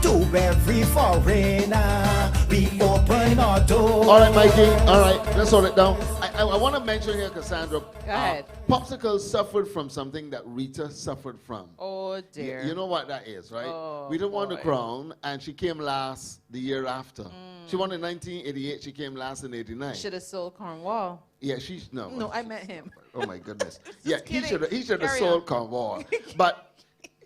To every foreigner, we open our doors. All right, Mikey. All right, let's hold it down. I want to mention here, Cassandra. Go ahead. Popsicle suffered from something that Rita suffered from. Oh dear. You know what that is, right? Oh, Rita won the boy. crown, and she came last the year after. She won in 1988. She came last in 89. Should have sold Cornwall. Yeah, she's no. No, I met him. Oh my goodness. Yeah, he kidding. should have Carry sold on. Cornwall, but.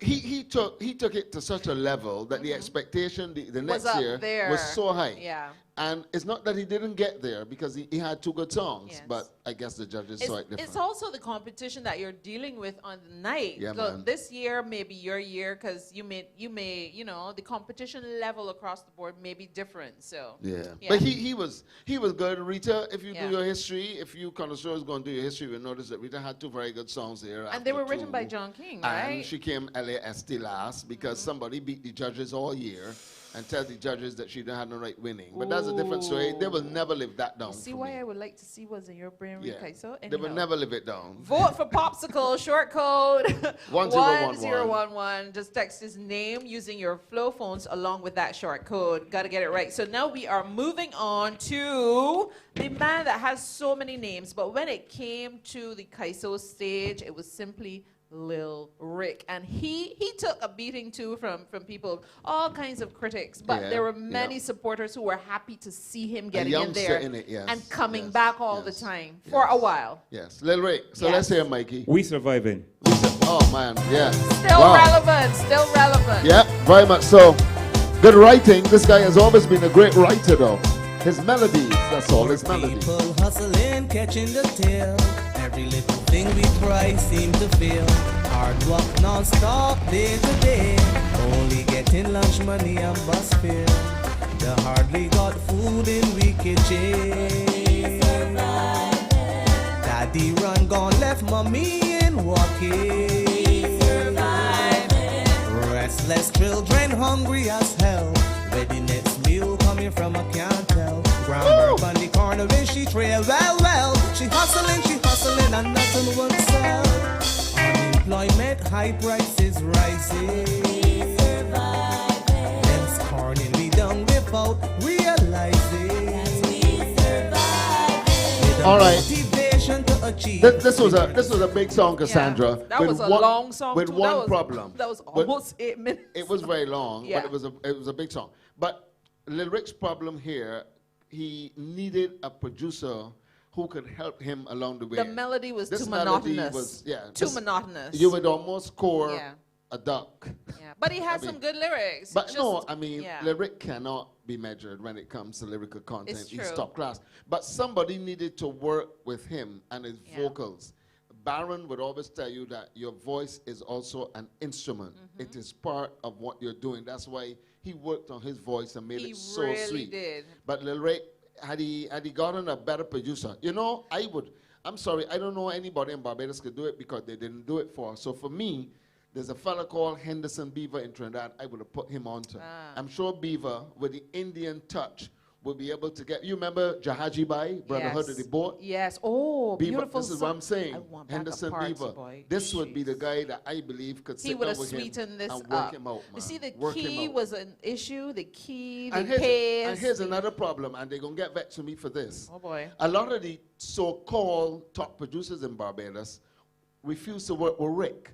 He took it to such a level that the expectation the next up year there. was so high. Yeah. And it's not that he didn't get there because he had two good songs, Yes. but I guess the judges saw it different. It's also the competition that you're dealing with on the night. Yeah, So man. this year may be your year because you may, the competition level across the board may be different. So Yeah. But he was good. Rita, if you Yeah. do your history, if you connoisseurs going to do your history, you'll notice that Rita had two very good songs here. and they after were written two. by John King, And right? she came LAST last because somebody beat the judges all year and tell the judges that she didn't have no right winning. But that's a different story. They will never live that down. See for why me. I would like to see what's in your brain, Yeah. Kaiso? They will Anyhow. never live it down. Vote for Popsicle, short code 1011. 1011. Just text his name using your flow phones along with that short code. Got to get it right. So now we are moving on to the man that has so many names. But when it came to the Kaiso stage, it was simply Lil Rick. And he took a beating too from people, all kinds of critics. But Yeah, there were many yeah. supporters who were happy to see him getting in youngster there in it, yes, and coming yes, back all the yes, time for a yes. while. Yes, Lil Rick. So Yes. let's hear Mikey. We surviving. Oh man, yeah. Still Wow. relevant, still relevant. Yeah, very much so. Good writing. This guy has always been a great writer, though. His melodies, that's all. His melodies. People hustling, catching the tail. Every little thing we try seem to fail. Hard work non-stop, day to day. Only getting lunch money and bus fare. They hardly got food in we kitchen. Daddy run gone, left mommy in walking. Restless children hungry as hell. Where the next meal coming from I can't tell. Grandma on the corner when she trail. Well, she hustling and nothing will sell. Unemployment, high prices rising. Them scorning me down without realizing. With a All right. motivation to achieve. This was a big song, Cassandra. Yeah, that with was a one- long song with too. one that was, problem. That was But almost 8 minutes. it was very long, Yeah. but it was a big song. But Lil Rick's problem here, he needed a producer who could help him along the way. The melody was This too melody monotonous. was- yeah, too this- monotonous. You would almost score Yeah. a duck. Yeah, but he had I mean, some good lyrics. But Just- no, I mean, yeah. lyric cannot be measured when it comes to lyrical content. It's He's true. top class. But somebody needed to work with him and his Yeah. vocals. Baron would always tell you that your voice is also an instrument. Mm-hmm. It is part of what you're doing. That's why he worked on his voice and made He it so really sweet. did. But Lil Ray, had he gotten a better producer, you know, I'm sorry, I don't know anybody in Barbados could do it because they didn't do it for us. So for me, there's a fella called Henderson Beaver in Trinidad. I would have put him on to. I'm sure Beaver, with the Indian touch, will be able to get. You remember Jahaji Bai, Brotherhood of the Boat? Yes. Oh, Beaver, beautiful. this is what I'm saying. I want back a Henderson party Beaver. boy. This would be the guy that I believe could He sit would down have with him sweetened this and work up. him out, man. You see, the Work him key out. was an issue. The key, the And pace. here's another problem, and they're going to get vexed with me for this. Oh, boy. A lot of the so-called top producers in Barbados refused to work with Rick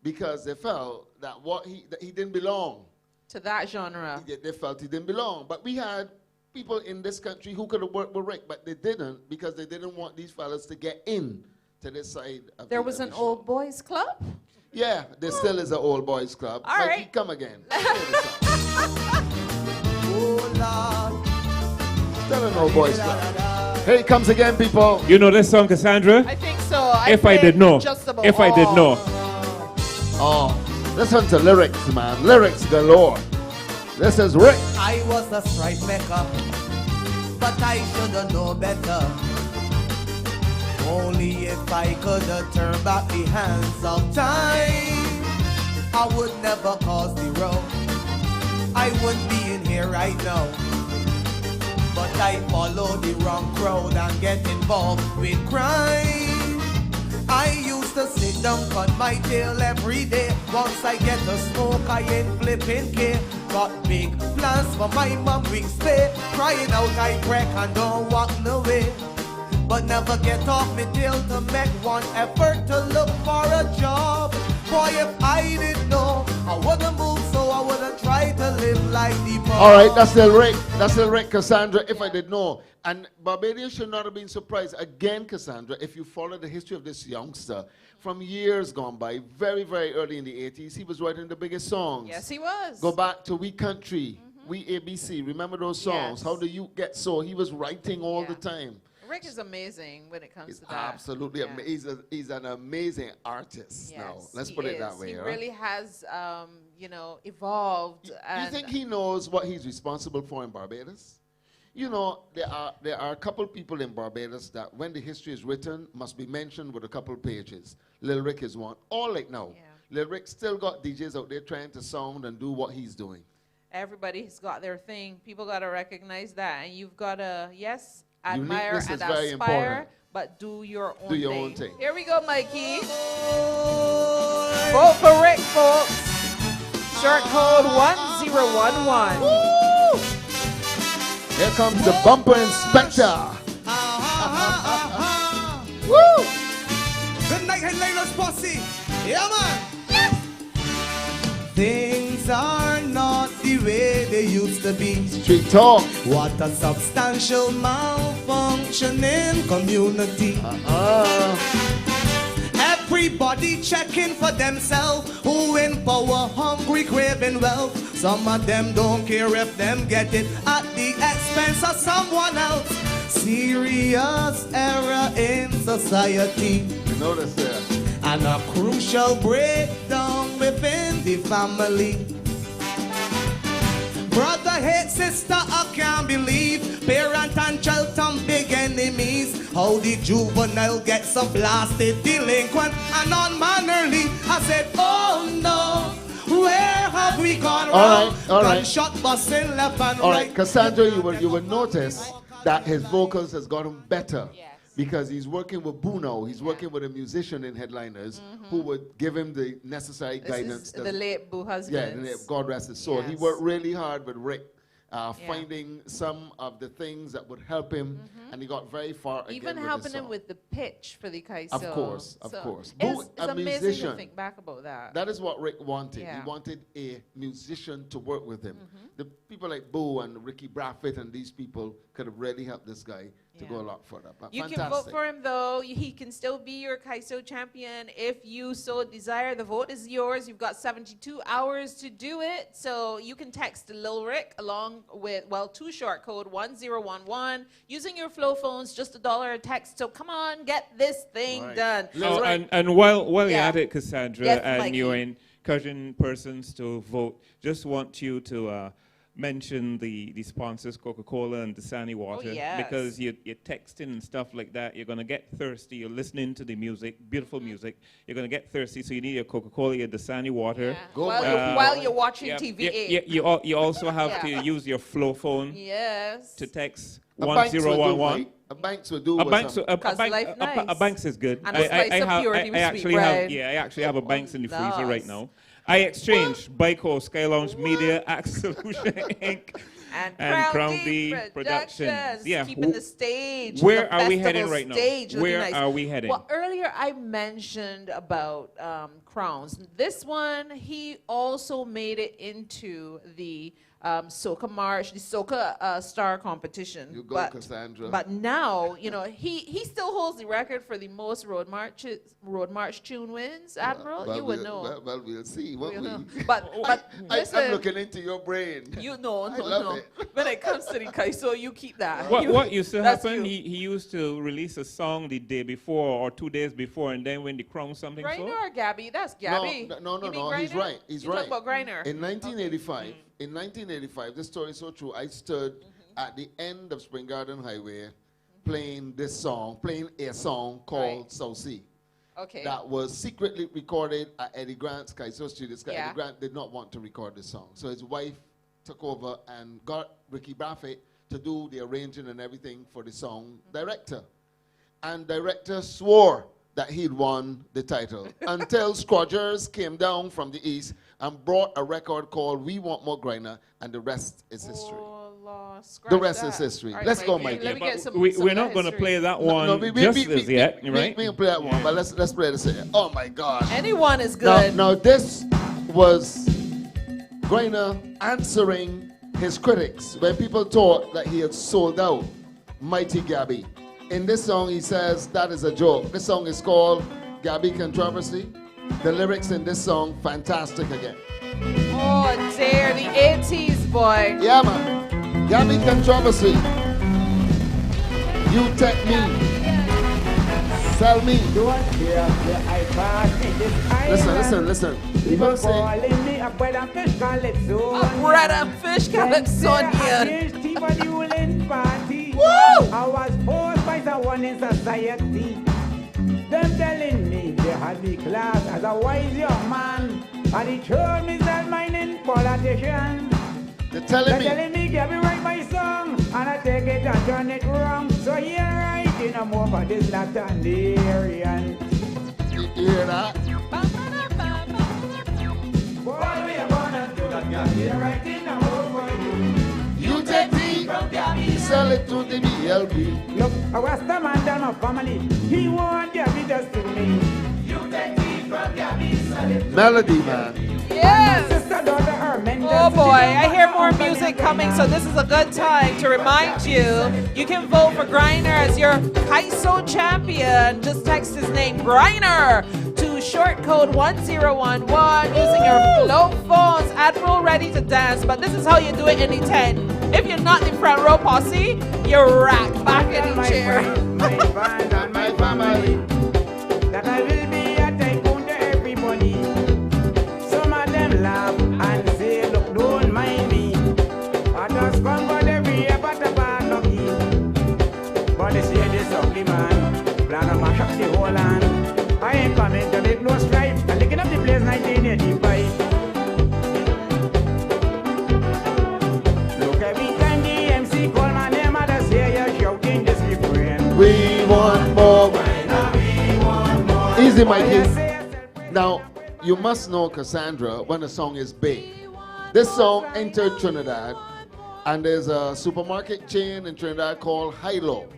because they felt that that he didn't belong. To that genre. They felt he didn't belong. But we had people in this country who could have worked with Rick, but they didn't because they didn't want these fellas to get in to this side of There the, was of an the show. old boys club? Yeah, there still is an old boys club. All Mikey, right. come again. Oh, Lord. Still an old boys club. Here he comes again, people. You know this song, Cassandra? I think so. If I played did know. just about If I did all. know. Oh, listen to lyrics, man. Lyrics galore. This is Rick. I was a stripe maker, but I shoulda known better. Only if I coulda turned back the hands of time, I would never cause the row. I wouldn't be in here right now. But I follow the wrong crowd and get involved with crime. I used to sit down on my tail every day. Once I get a smoke, I ain't flipping care. Got big plans for my mom wings pay. Crying out, I crack and don't walk no way. But never get off me tail to make one effort to look for a job. Boy, if I didn't know, I wouldn't move, so I wouldn't try to live like the poor. All right, that's still Rick. That's still Rick, Cassandra, if I did know. And Barbadians should not have been surprised. Again, Cassandra, if you follow the history of this youngster from years gone by, very, very early in the 80s, he was writing the biggest songs. Yes, he was. Go back to We Country, We ABC. Remember those songs? Yes. How do you get so? He was writing all the time. Rick is amazing when it comes He's to that. absolutely Yeah. amazing. He's an amazing artist now. Yes, Let's he put it that is. way. He right? really has, evolved. You and think he knows what he's responsible for in Barbados? You know, there are a couple people in Barbados that when the history is written must be mentioned with a couple pages. Lil Rick is one. All right now. Yeah. Lil Rick still got DJs out there trying to sound and do what he's doing. Everybody's got their thing. People got to recognize that. And you've got to, yes, admire Uniqueness and is very aspire, important. but do your own Do your thing. own thing. Here we go, Mikey. Vote for Rick, folks. Short code 1011. Here comes the bumper inspector. Woo! Good night, Headliners Posse. Yeah, man. Things are not the way they used to be. Street talk. What a substantial malfunction in community. Everybody checking for themselves. Who in power, hungry, craving wealth. Some of them don't care if them get it at the expense of someone else. Serious error in society. You notice there. And a crucial breakdown within the family. Brother hate sister, I can't believe. Parent and child turn big enemies. How the juvenile gets so blasted, delinquent and unmannerly. I said, oh no, where have we gone wrong? All right. Gunshot busting left and All right. right, Cassandra, you will notice that his vocals has gotten better. Yes. Because he's working with Buno, he's working with a musician in Headliners who would give him the necessary This guidance. is the late Boo husband. Yeah, and God rest his soul. He Yes. worked really hard with Rick, finding some of the things that would help him, and he got very far again Even with helping his him song. with the pitch for the Kaiso. Of course. It's, Boo, it's a amazing musician. to think back about that. That is what Rick wanted. Yeah. He wanted a musician to work with him. The people like Boo and Ricky Braffett and these people could have really helped this guy to go a lot further. But You fantastic. can vote for him, though. He can still be your Kaiso champion if you so desire. The vote is yours. You've got 72 hours to do it. So you can text Lil Rick along with, two short code 1011 using your Flow phones, just $1 a text. So come on, get this thing Right. done. Lil Oh, Rick. and while you're Yeah. at it, Cassandra, Yes, and Mikey. you're encouraging persons to vote, just want you to mention the sponsors, Coca-Cola and Dasani Water. yes. Because you're texting and stuff like that. You're going to get thirsty. You're listening to the music, beautiful music. You're going to get thirsty, so you need your Coca-Cola, your Dasani Water. Yeah. Go While you're watching Yeah, TVA. you also have Yeah. to use your flow phone Yes. to text A Banks would do, 1011. right? A Banks would do. A with Banks, some- a, Cause bank, life a, nice. a Banks is good. And a slice of purity with sweet actually bread. have, yeah, I actually have a Banks in the freezer right Nice. now. I exchanged Biko, Sky Lounge Media, Act Solution Inc. And Crown D D Productions. Yeah. Keeping the stage. Where the are we festival heading right now? stage looking Where nice. are we heading? Well, earlier I mentioned about Crowns. This one, he also made it into the Soca March, the Soca Star competition. You go, Cassandra. But now, you know, he still holds the record for the most road march tune wins. Admiral, Well, you would know. Well, we'll see. Won't We'll we? know. But listen, I'm looking into your brain. you know, I no, love no. it. When it comes to the Kaiso, you keep that. What used to That's happen, you. he used to release a song the day before or 2 days before, and then when the crown something Griner so. or Gabby? That's Gabby. No, You mean he's Griner? right. He's you right. talk about Griner. In 1985, this story is so true. I stood at the end of Spring Garden Highway playing a song called Right. South Sea. Okay. That was secretly recorded at Eddie Grant's Kaiso Studios. Yeah. Eddie Grant did not want to record this song. So his wife took over and got Ricky Braffett to do the arranging and everything for the song director. And director swore that he'd won the title until Scrodgers came down from the east and brought a record called We Want More Griner, and the rest is history. Oh, Lord, scratch The rest that. is history. All right, Let's go, Mikey. Mikey. Let me But get some. we're of not that going to history. play that one we just as yet, right? We can play that one, but let's play this here. Oh my God. Anyone is good. Now this was Griner answering his critics when people thought that he had sold out Mighty Gabby. In this song, he says that is a joke. This song is called Gabby Controversy. The lyrics in this song, fantastic again. Oh dear, the 80s boy. Yeah, man. Gabby Controversy. You take me. Sell me. Listen. People say, A bread and fish Calypsonian. Woo! I was forced by someone in society. Them telling me they had me class as a wise young man. And he told me that mining politician. they're telling me. They're telling me, Gabby, write my song. And I take it and turn it wrong. So here writing no more for this Latandarian. You hear that? What we are gonna do that Gabby writing no more for you. You take me, sell it to the BLB. Look, a Rasta man tell my family. He want Gabby just to me. You take me from Gabby, sell it. Melody, man. Yes. Sister, daughter, her mental. Oh boy, I hear more music coming, so this is a good time to remind you, you can vote for Griner as your Kaiso champion. Just text his name, Griner, to short code 1011 using your flow phones. Admiral ready to dance, but this is how you do it in the tent. If you're not the front row posse, you're racked back in the chair. My band and my family. That I will be a tycoon to everybody. Some of them laugh and say, look, don't mind me. I just come for every year, but a bad lucky. But this year, this ugly man, plan to mash up the whole land. I ain't coming to make no strife. I'm licking up the place 1985. Look, every time the MC call my name, I just hear you shouting this refrain. We want more. Easy, Mikey. Yes. Now, you must know Cassandra when a song is big. This song entered Trinidad, and there's a supermarket chain in Trinidad called Hilo.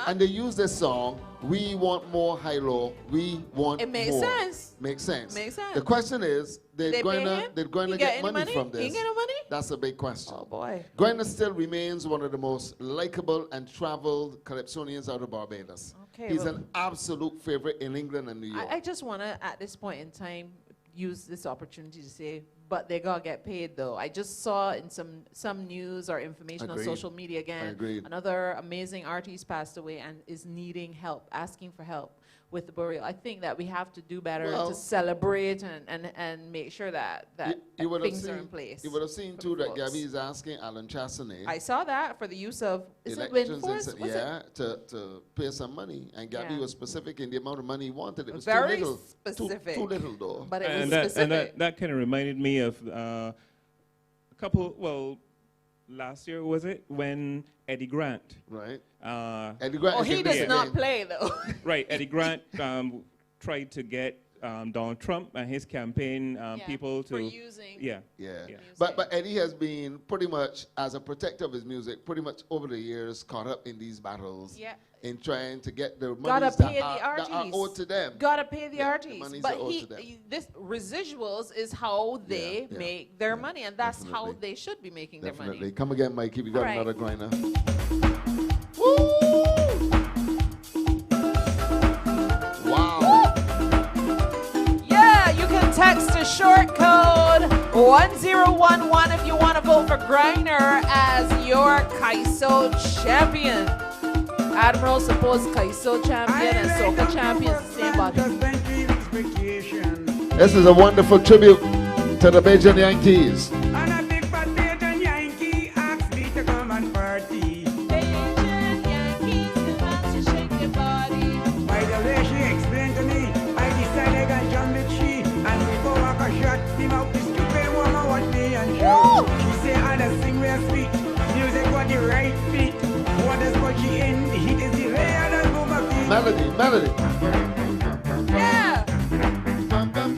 And they use this song, We Want More Hilo, We Want It makes More. sense. Makes sense. Makes sense. The question is, They they're going pay him? to He get get any money money? from He this. get no money? That's a big question. Oh boy. Griner still remains one of the most likable and traveled Calypsonians out of Barbados. Okay, He's well- an absolute favorite in England and New York. I just want to, at this point in time, use this opportunity to say, but they gotta get paid though. I just saw in some news or information Agreed. on social media again, Agreed. another amazing artist passed away and is needing help, asking for help. with the burial. I think that we have to do better Well, to celebrate and make sure that You would have things are in seen, place. you would have seen for too the that folks. Gabby is asking Alan Chastanet I saw that for the use of is it elections Windforce? and Was it? yeah, to pay some money. And Gabby Yeah. was specific in the amount of money he wanted. It was Very too little. specific. Too little though. But it was And specific. that kind of reminded me of a couple, well, last year was it, when Eddie Grant, Right. uh, Eddie Grant Oh, is he in does the not game. play though. right, Eddie Grant tried to get Donald Trump and his campaign people for to, using. yeah. Yeah. Yeah. But Eddie has been pretty much, as a protector of his music, pretty much over the years caught up in these battles. Yeah. In trying to get the Gotta monies pay the that artists. are owed to them. Gotta pay the Yeah, the artists. monies But are owed to them. this residuals is how they yeah, make their money, and that's how definitely. they should be making their Definitely. money. Come again, Mikey. We got All right. another grinder. Wow. Yeah, you can text a short code 1011 if you want to vote for Griner as your Kaiso champion. Admiral, suppose Kaiso champion and Soca champion is the same body. Just spent 3 weeks vacation. This is a wonderful tribute to the Bajan Yankees. And a big fat Bajan Yankee asked me to come and party. Bajan Yankees, come out to shake your body. By the way she explained to me, I decided I jump with she. And before I could shut him out, this stupid woman watch me and shout. She say, I just sing real sweet. Music got the right beat. What is what she in? The heat is the way I just move my feet. Melody. Yeah,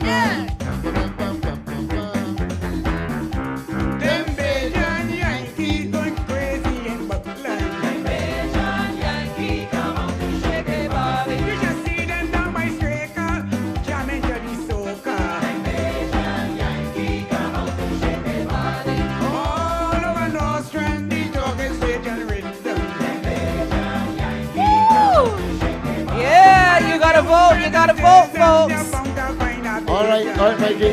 yeah. Them Bajan Yankees going crazy in Buckland. Bajan Yankee, come on to shake your body. You should see them down by Straker, jamming to the soca. Bajan Yankee, come on to shake your body. All over North Strand, the dog is Bajan rhythm. Yeah, you gotta vote, folks. All right, Mikey.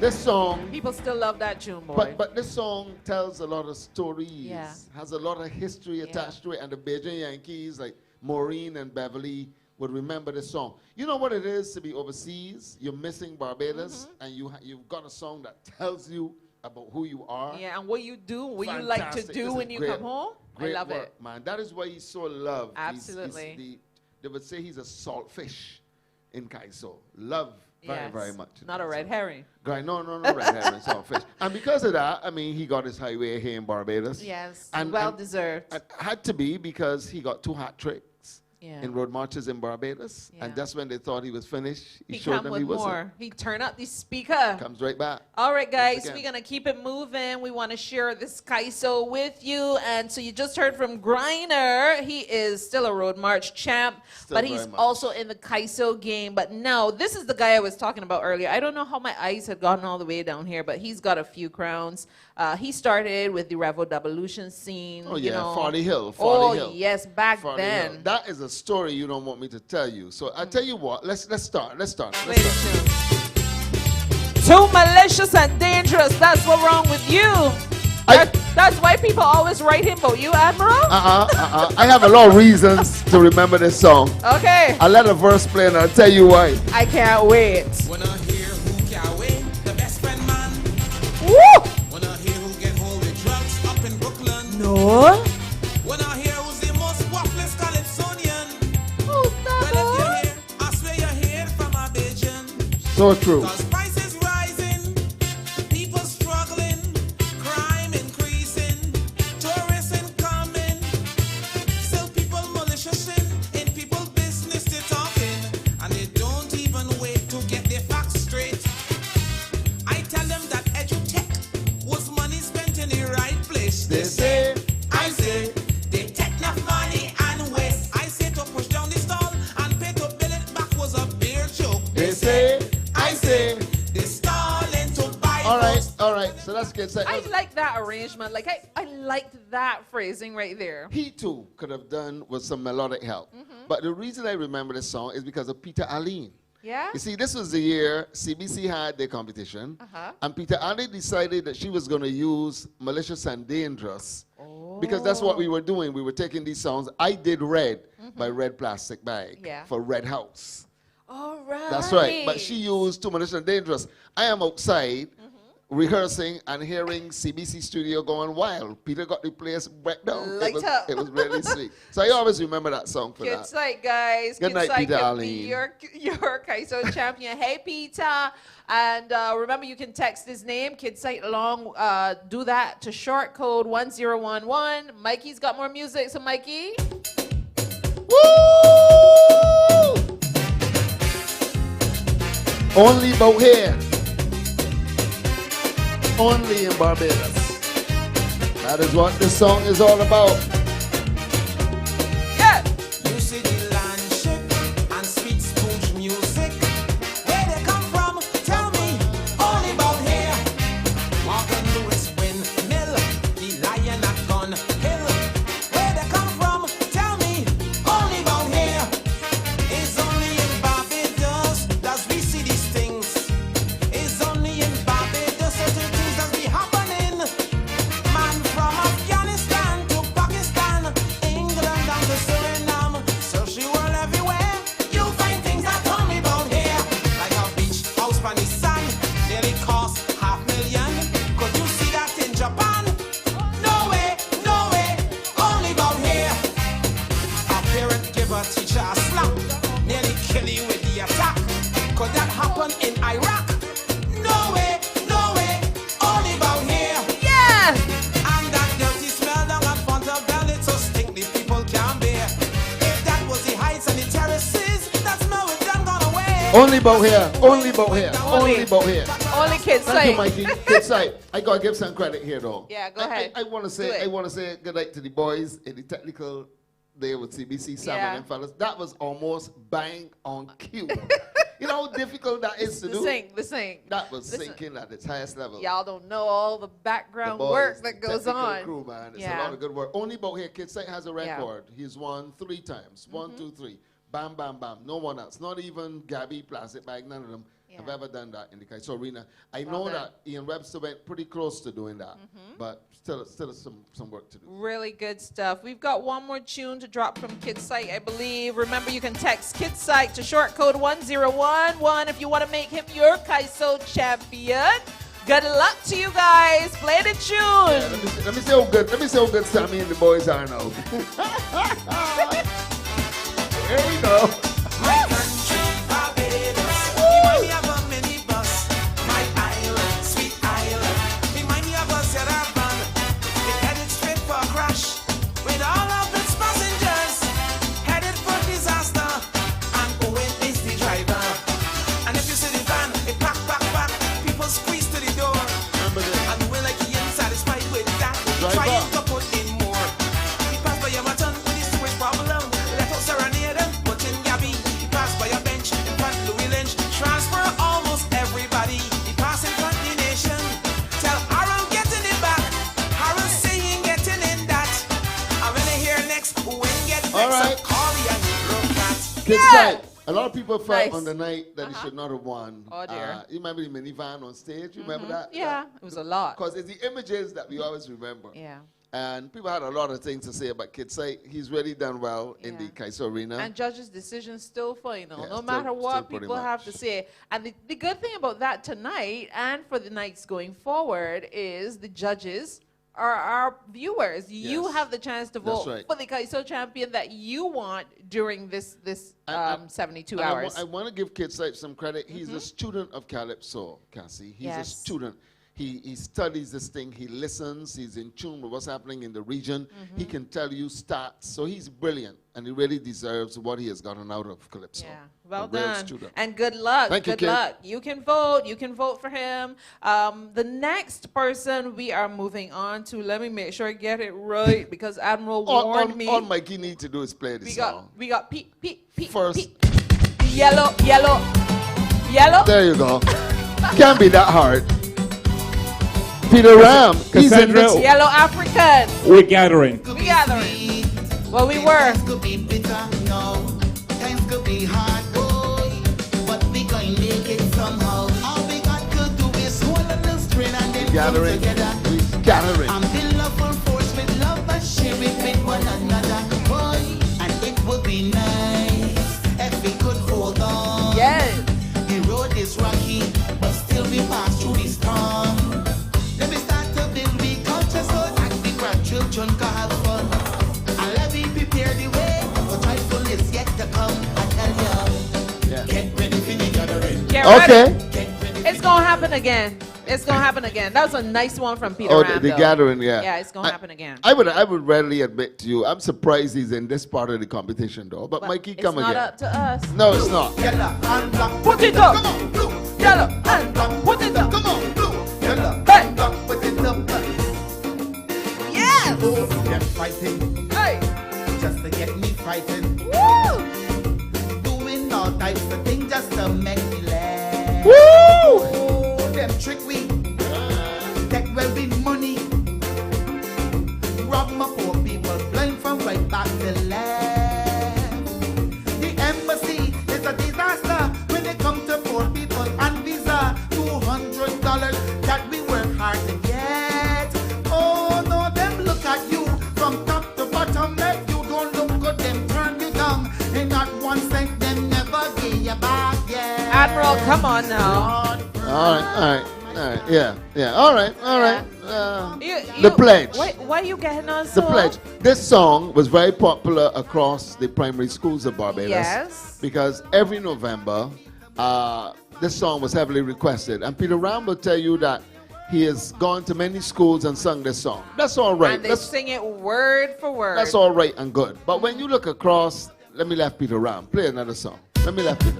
This song, People still love that tune, boy. but this song tells a lot of stories. Yeah. Has a lot of history attached to it, and the Bajan Yankees, like Maureen and Beverly, would remember this song. You know what it is to be overseas? You're missing Barbados, and you've got a song that tells you about who you are. Yeah, and what you do, what you like to Fantastic. do This when is you great- come home, I great love work, it. man. That is why he's so loved. Absolutely. They would say he's a saltfish in Kaiso. Love very much. in Not a Kaiso. red herring. Right, no, red herring, saltfish. And because of that, I mean, he got his highway here in Barbados. Yes, And- well and- deserved. It had to be because he got 2 hat tricks Yeah. in road marches in Barbados. Yeah. And just when they thought he was finished, he He showed come them with he wasn't. more. He turn up the speaker. Comes right back. All right, guys, again. we're going to keep it moving. We want to share this Kaiso with you. And so you just heard from Griner. He is still a Road March champ, Still but very he's much. also in the Kaiso game. But now, this is the guy I was talking about earlier. I don't know how my eyes had gotten all the way down here, but he's got a few crowns. He started with the Revo Devolution scene. Oh, you yeah, know. Farley Hill. Oh, Hill. yes, back Farley Hill. then. That is a story you don't want me to tell you. So I tell you what, let's start. Play the tune. Too malicious and dangerous. That's what's wrong with you. That's why people always write him about you, Admiral. I have a lot of reasons to remember this song. Okay. I'll let a verse play and I'll tell you why. I can't wait. Wanna hear who can wait? The best friend man. Woo! Wanna hear who get hold with drugs up in Brooklyn? No. Wanna hear who's the most worthless Calypsonian? Who's Well, if you're that? here, I swear you're here from a Bajan. So true. Cause prices rising, people struggling, crime increasing, tourists incoming, still people malicious in people's business they talking, and they don't even wait to get their facts straight. I tell them that edutech was money spent in the right place. They say, I say, they take enough money and waste. I say to push down the stall and pay to bill it back was a beer joke. they say, I say. They stalling to buy All votes. right. So let's get set. I like that arrangement. Like I liked that phrasing right there. He too could have done with some melodic help. But the reason I remember this song is because of Peter Allen. Yeah. You see, this was the year CBC had their competition, and Peter Allen decided that she was going to use Malicious and Dangerous because that's what we were doing. We were taking these songs. I did Red, by Red Plastic Bag Yeah. for Red House. All right. That's right. But she used Too Much and Dangerous. I am outside rehearsing and hearing CBC Studio going wild. Peter got the place wet down. Light up. It was really sweet. So I always remember that song for Good that. sight, guys. Good night, sight Peter can Arlene. be your Kaiso champion. Hey, Peter. And remember, you can text his name, Kid Sight, along. Do that to short code 1011. Mikey's got more music. So, Mikey. Woo! Only about here. Only in Barbados. That is what this song is all about. Yeah. You see the landship and sweet spooch music. Where they come from, tell me, all about here. Morgan Lewis Windmill, the Lion at Gun Hill. Where they come from, tell me, all about here. It's only in Barbados that we see these things. It's only in Barbados certain things that be happening. Man from Afghanistan to Pakistan, England down to Suriname, search the world everywhere. You find things that only about here, like a beach house on the sand, nearly cost $500,000. Could you see that in Japan? No way, only about here. A parent give a teacher a slap, nearly kill you with the attack. Could that happen in Iraq? No way, only about here. Yeah. And that dirty smell down at Fontebelle, it so stink the people can't bear. If that was the heights and the terraces, that smell was done gone away. Only about here. Only about here. Only about here. Only Kid Thank you, Sight. Mikey. Good sight. I gotta give some credit here, though. Yeah, go ahead. I want to Do it. say good night to the boys in the technical day with CBC Sam Yeah. and them fellas. That was almost bang on cue. You know how difficult that is to do. The sing. That was Listen. sinking at its highest level. Y'all don't know all the The background boys, work that the goes technical on. crew, man. It's a Yeah. lot of good work. Only about here, Kid Sight has a Yeah. record. He's won 3 times. Mm-hmm. 1, 2, 3. Bam, bam, bam. No one else. Not even Gabby, Plastic Bag, none of them have Yeah. ever done that in the Kaiso arena. I Well know done. that Ian Webster went pretty close to doing that, but still some work to do. Really good stuff. We've got one more tune to drop from Kid Sight, I believe. Remember, you can text Kid Sight to short code 1011 if you want to make him your Kaiso champion. Good luck to you guys. Play the tune. Yeah, let me see how good. Let me see how good Sammy and the boys are now. Here we go. My country, Barbados, remind me of a minibus. My island, sweet island, remind me of a Caravan. It headed straight for a crash with all of its passengers, headed for disaster. And Owen is the driver. And if you see the van, it pack, people squeeze to the door. Remember this. And we're like satisfied with that. Driver. Trying to put in more. He passed by your button with his switch problem. Let us serenade him, put in Gabby. He passed by your bench, in front Louis Lynch. Transfer almost everybody. He passed in front the nation. Tell Aaron getting it back. Aaron saying getting in that. I'm gonna hear next when get All next. right. So call the Negro cat. Kid Yeah. Sight. A lot of people felt Nice. on the night that he should not have won. Oh, dear. You remember the minivan on stage? You remember that? Yeah, it was a lot. Because it's the images that we always remember. Yeah. And people had a lot of things to say about Kid Sight. He's really done well in the Yeah. Kaiso arena. And judges' decisions still final, Yeah, no still- matter still what pretty people have to much. say. And the good thing about that tonight and for the nights going forward is the judges are our viewers. You Yes. have the chance to That's vote right. for the Kaiso champion that you want during this And 72 And hours. I want to give Kid Sight some credit. He's a student of Calypso, Cassie. He's a Yes. student. He studies this thing. He listens. He's in tune with what's happening in the region. He can tell you stats. So he's brilliant, and he really deserves what he has gotten out of Calypso. Yeah, well A real done. student. And good luck. Thank you, good kid. luck. You can vote. You can vote for him. The next person we are moving on to, let me make sure I get it right because Admiral warned me. All Mikey need to do is play the song. We got Pete. First. Yellow. There you go. Can't be that hard. Peter Ram. He's in Cassandra. this. Yellow African. We're gathering. We gathering. Well, we were. Times could be bitter, no. Times could be hard, boy. But we going to make it somehow. All we got to do is hold a little string and then come Gathering. together. We gathering. And build a full force with love and share it with one another, boy. And it would be children can have fun. And let me prepare the way for joyfulness yet to come. I tell you, get ready for the gathering. Get ready. Okay. It's gonna happen again. It's gonna happen again. That was a nice one from Peter Oh, Ram, the though. gathering, yeah. Yeah, it's gonna happen again. I would readily admit to you, I'm surprised he's in this part of the competition, though. But Mikey, It's come not again. up to us. No, it's not. Yellow and black, Put it up. Come on, blue. Yellow and black. Put it up. Come on, blue. Yellow Hey. and black, put it up. Yes. Oh, they're fighting Hey. just to get me frightened. Woo. Doing all types of things just to make me laugh. Woo! Oh, them trick we. Take away with money. Rob my poor people blind from right back to left. The embassy is a disaster when they come to poor people on visa. $200 that we work hard to get. Oh no, them look at you from top to bottom. If you don't look good, them turn you down. And not one cent, them never give you back. Yeah. Admiral, come on now. All right. Yeah. All right. You- The pledge. Why are you getting on The so? pledge. This song was very popular across the primary schools of Barbados. Yes. Because every November, this song was heavily requested. And Peter Ram will tell you that he has gone to many schools and sung this song. That's all right. And they sing it word for word. That's all right and good. But when you look across, let me let Peter Ram play another song. Let me let Peter.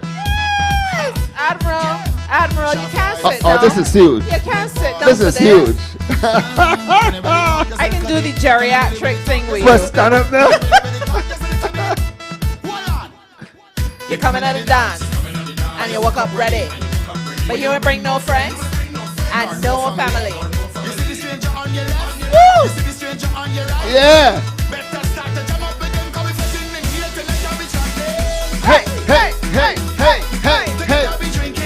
Admiral, you can't sit down. Oh, this is huge. You can't sit down. This for is huge. I can do the geriatric thing with Let's you. stand up now. You're coming out of dance, and you woke up ready, but you ain't bring no friends and no family. You see the stranger on your left? Woo! You see the stranger on your right? Yeah. Better start to jam up with them, 'cause we fetching in here till they be chatting. Hey, hey, hey, hey, hey, hey. Together we drinking.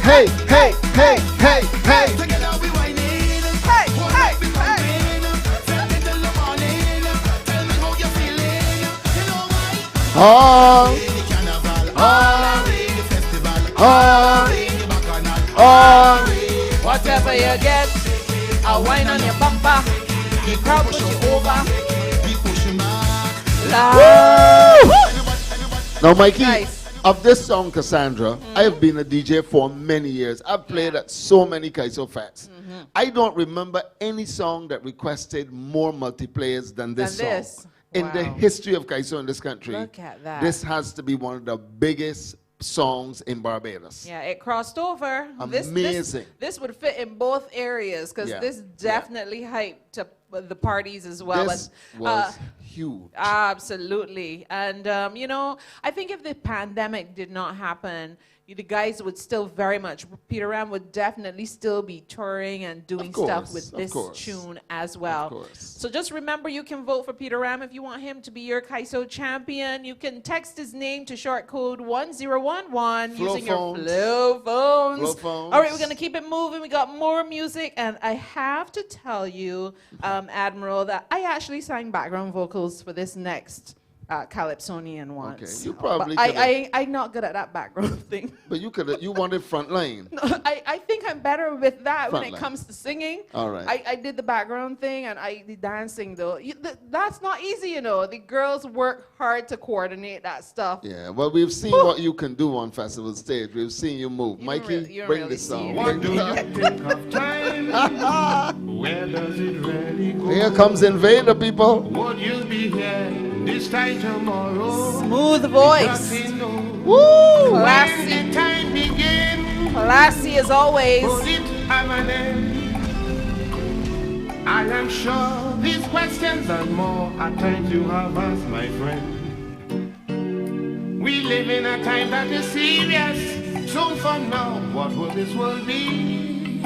Hey, hey, hey, hey, hey. Together we whining. Hey, One hey, night we pumping. Till till the morning. Tell me how you feeling. You know why? Oh, In the carnival, oh, in the festival, oh, in the bacchanal, oh. Whatever you get, a wine on your bumper, the crowd push you over. we push 'em back. Lord. Now, Mikey, Nice. of this song, Cassandra, I have been a DJ for many years. I've played at so many Kaiso fests. I don't remember any song that requested more multiplayers than this Than song. this. In the Wow. history of Kaiso in this country, Look at that. this has to be one of the biggest songs in Barbados. Yeah, it crossed over. Amazing. This would fit in both areas because Yeah. this definitely hyped up the parties as well. This And, was huge. absolutely. And, I think if the pandemic did not happen, the guys would still very much, Peter Ram would definitely still be touring and doing stuff course, with of this course. tune as well. course. So just remember, you can vote for Peter Ram if you want him to be your Kaiso champion. You can text his name to short code 1011 Flow using phones. your flow phones. Flow phones. All right, we're going to keep it moving. We got more music. And I have to tell you, Admiral, that I actually sang background vocals for this next Calypsonian once. Okay, you probably But coulda- I'm not good at that background thing. But you wanted front line. No, I think I'm better with that when Front it line. comes to singing. All right. I did the background thing and the dancing though. That's not easy, you know. The girls work hard to coordinate that stuff. Yeah, well, we've seen what you can do on festival stage. We've seen you move. You don't Mikey, really- you don't bring really this see song. it. What do you think of time? Where does it really go? Here comes Invader, people. Would you be here this time tomorrow? Smooth voice. Nothing knows. Woo! When Classy. the time begins, Classy as always. will it have an end? I am sure these questions and more are times you have asked, my friend. We live in a time that is serious. So from now, what will this world be?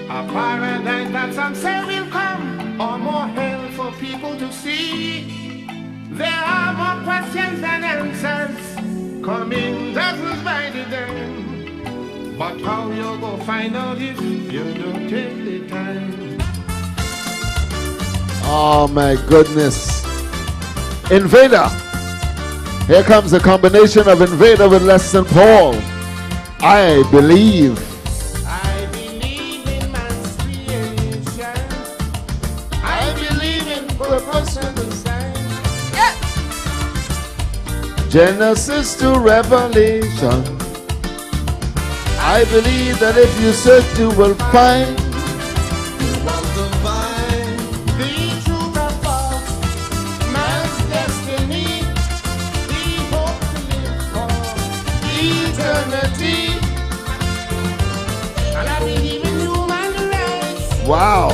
A paradise that some say will come, or more hell for people to see. There are more questions than answers, coming dozens by the day. But how you go find out if you don't take the time? Oh my goodness. Invader. Here comes a combination of Invader with Lesson Paul. I believe. I believe in man's creation. I believe in purpose and design. Yes. Genesis to Revelation. I believe that if you search, you will find The truth about man's destiny, he hopes to live for eternity. And I believe in human rights, wow.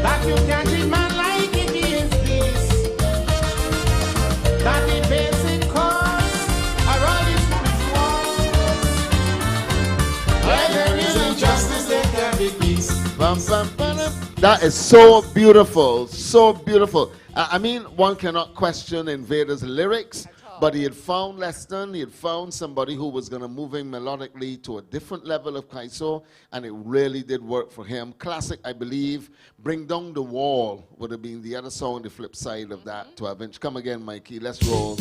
that you can't treat man like it is this. That the basic cause are all these wars. Where there is injustice, there can be peace. Bum, bum, ba-dum. That is so beautiful, so beautiful. I mean, one cannot question Invader's lyrics, but he had found Leston, he had found somebody who was going to move him melodically to a different level of Kaiso, and it really did work for him. Classic, I believe. Bring Down the Wall would have been the other song, the flip side of that 12-inch. Come again, Mikey, let's roll.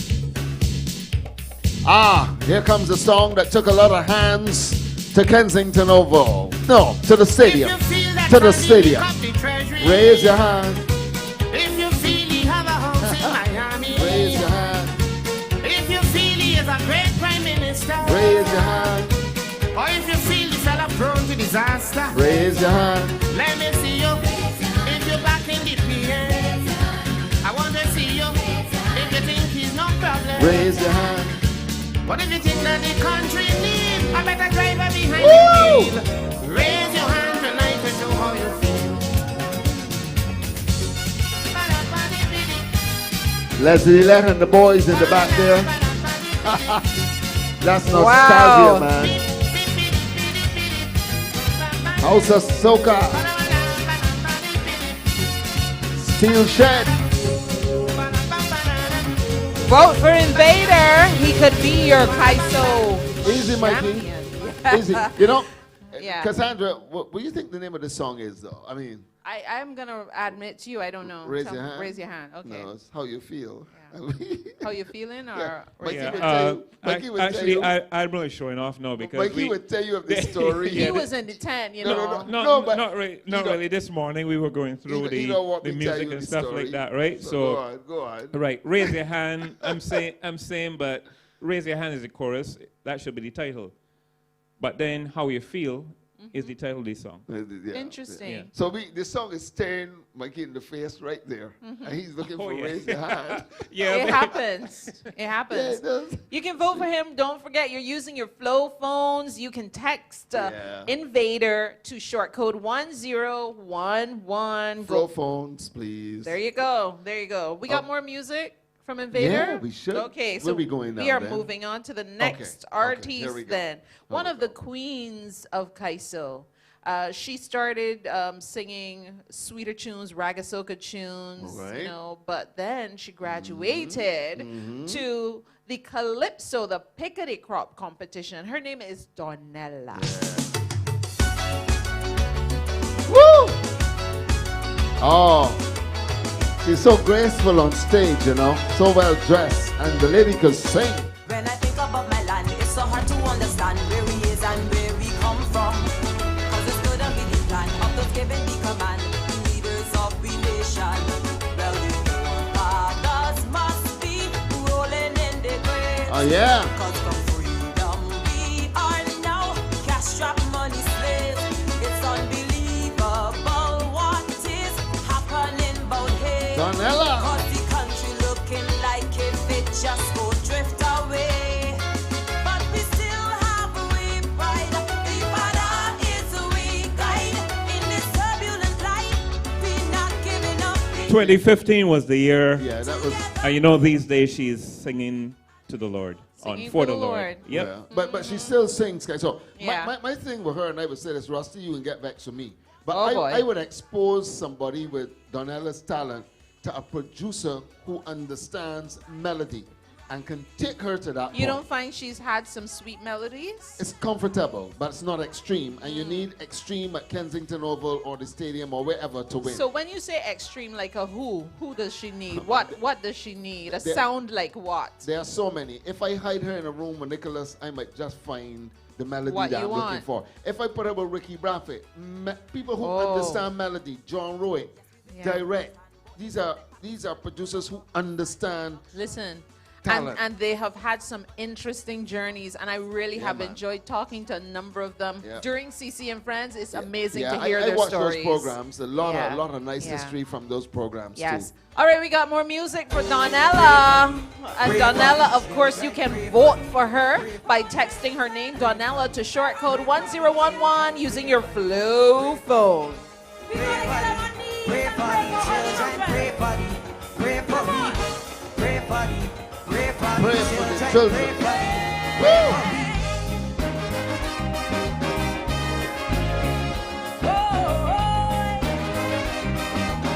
Ah, here comes a song that took a lot of hands to Kensington Oval. No, to the stadium. If you feel that To the money stadium. become the treasury, Raise your hand. if you feel he have a house in Miami, Raise your hand. if you feel he is a great prime minister, Raise your hand. or if you feel the fella prone to disaster, Raise your hand. let me see you. If you're back in the PA, I want to see you. If you think he's no problem, Raise your hand. but if you think that the country needs a better driver behind the wheel, raise your hand tonight to show how you feel. Leslie Lett and the boys in the back there. That's nostalgia, Wow. man. House of Soca. Steel Shed. Vote for Invader. He could be your Kaiso Easy, Mikey. champion. Easy. You know, Yeah. Cassandra, what do you think the name of the song is, though? I mean, I'm gonna admit to you, I don't know. raise Tell your me- hand. Raise your hand. Okay. No, it's how you feel. How you feeling? Or Yeah. raise Mikey your would hand? tell you. Mikey would tell Actually, you. I'm really showing off now because Mikey we, would tell you of the story. He was in the tent, you No, know. no, no. no, but not don't- really. This morning we were going through you don't want the me to tell music you and the stuff story. like that, right? So go on. Right, raise your hand. I'm saying, but raise your hand is the chorus. That should be the title. But then how you feel is the title of the song. Yeah, Interesting. yeah. So this song is staring Mikey in the face right there, and he's looking Oh, for yeah. raise your hand. Yeah, It but- happens. It Yeah, happens. it does. You can vote for him. Don't forget, you're using your Flow phones. You can text Yeah. Invader to short code 1011. Flow phones, please. There you go. There you go. We got Oh. more music from Invader? Yeah, we should. Okay, Where so we going we now, are then? moving on to the next Okay, artist here we go. then. One Here of we the queens of Kaiso. She started singing sweeter tunes, ragasoka tunes, Right. you know, but then she graduated to the Calypso, the Pickety Crop competition. Her name is Donella. Woo! Oh, she's so graceful on stage, you know, so well dressed, and the lady could sing. When I think about my land, it's so hard to understand where we is and where we come from. Cause it's good and be the plan of those giving the command, the leaders of the nation. Well, the fathers must be rolling in the grave. Oh yeah. Cause from freedom we are now cash-strapped money slaves. It's unbelievable what is happening about here. Donella. Cause the country looking like if it just go drift away. But we still have we pride. The Father is we guide. In this turbulent life, we not giving up. 2015 was the year. Yeah, that was. And you know, these days she's singing to the Lord. Singing For for the the Lord. Lord. Yep. Yeah. But she still sings, guys. So Yeah. my thing with her, and I would say this, Rusty, you can get vexed with me. But Oh, boy. I would expose somebody with Donella's talent to a producer who understands melody and can take her to that You point. don't find she's had some sweet melodies? It's comfortable, but it's not extreme. And you need extreme at Kensington Oval or the stadium or wherever to win. So when you say extreme, like a who does she need? What does she need? A There- sound like what? There are so many. If I hide her in a room with Nicholas, I might just find the melody What that you I'm looking want. for. If I put her with Ricky Braffett, people who Oh. understand melody, John Roy, direct. These are producers who understand Listen, talent. and they have had some interesting journeys, and I really have man. enjoyed talking to a number of them Yeah. during CC and Friends. It's amazing Yeah, to hear I their watch stories. those programs. A lot Yeah. of nice Yeah. history from those programs Yes. too. All right, we got more music for Donella. And Donella, of course, you can vote for her by texting her name, Donella, to short code 1011 using your Flow phone. Pray for the children, pray for the, pray for me, pray for the, pray for Pray the for the children, children. pray for the.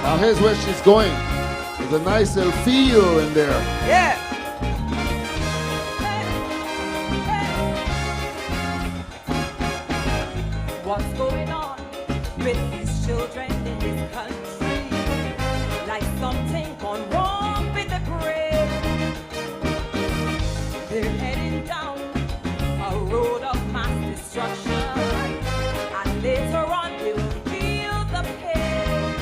Now here's where she's going. There's a nice little feel in there. Yeah. What's going on with these children in this country? Like something gone wrong with the brain. They're heading down a road of mass destruction, and later on they will feel the pain.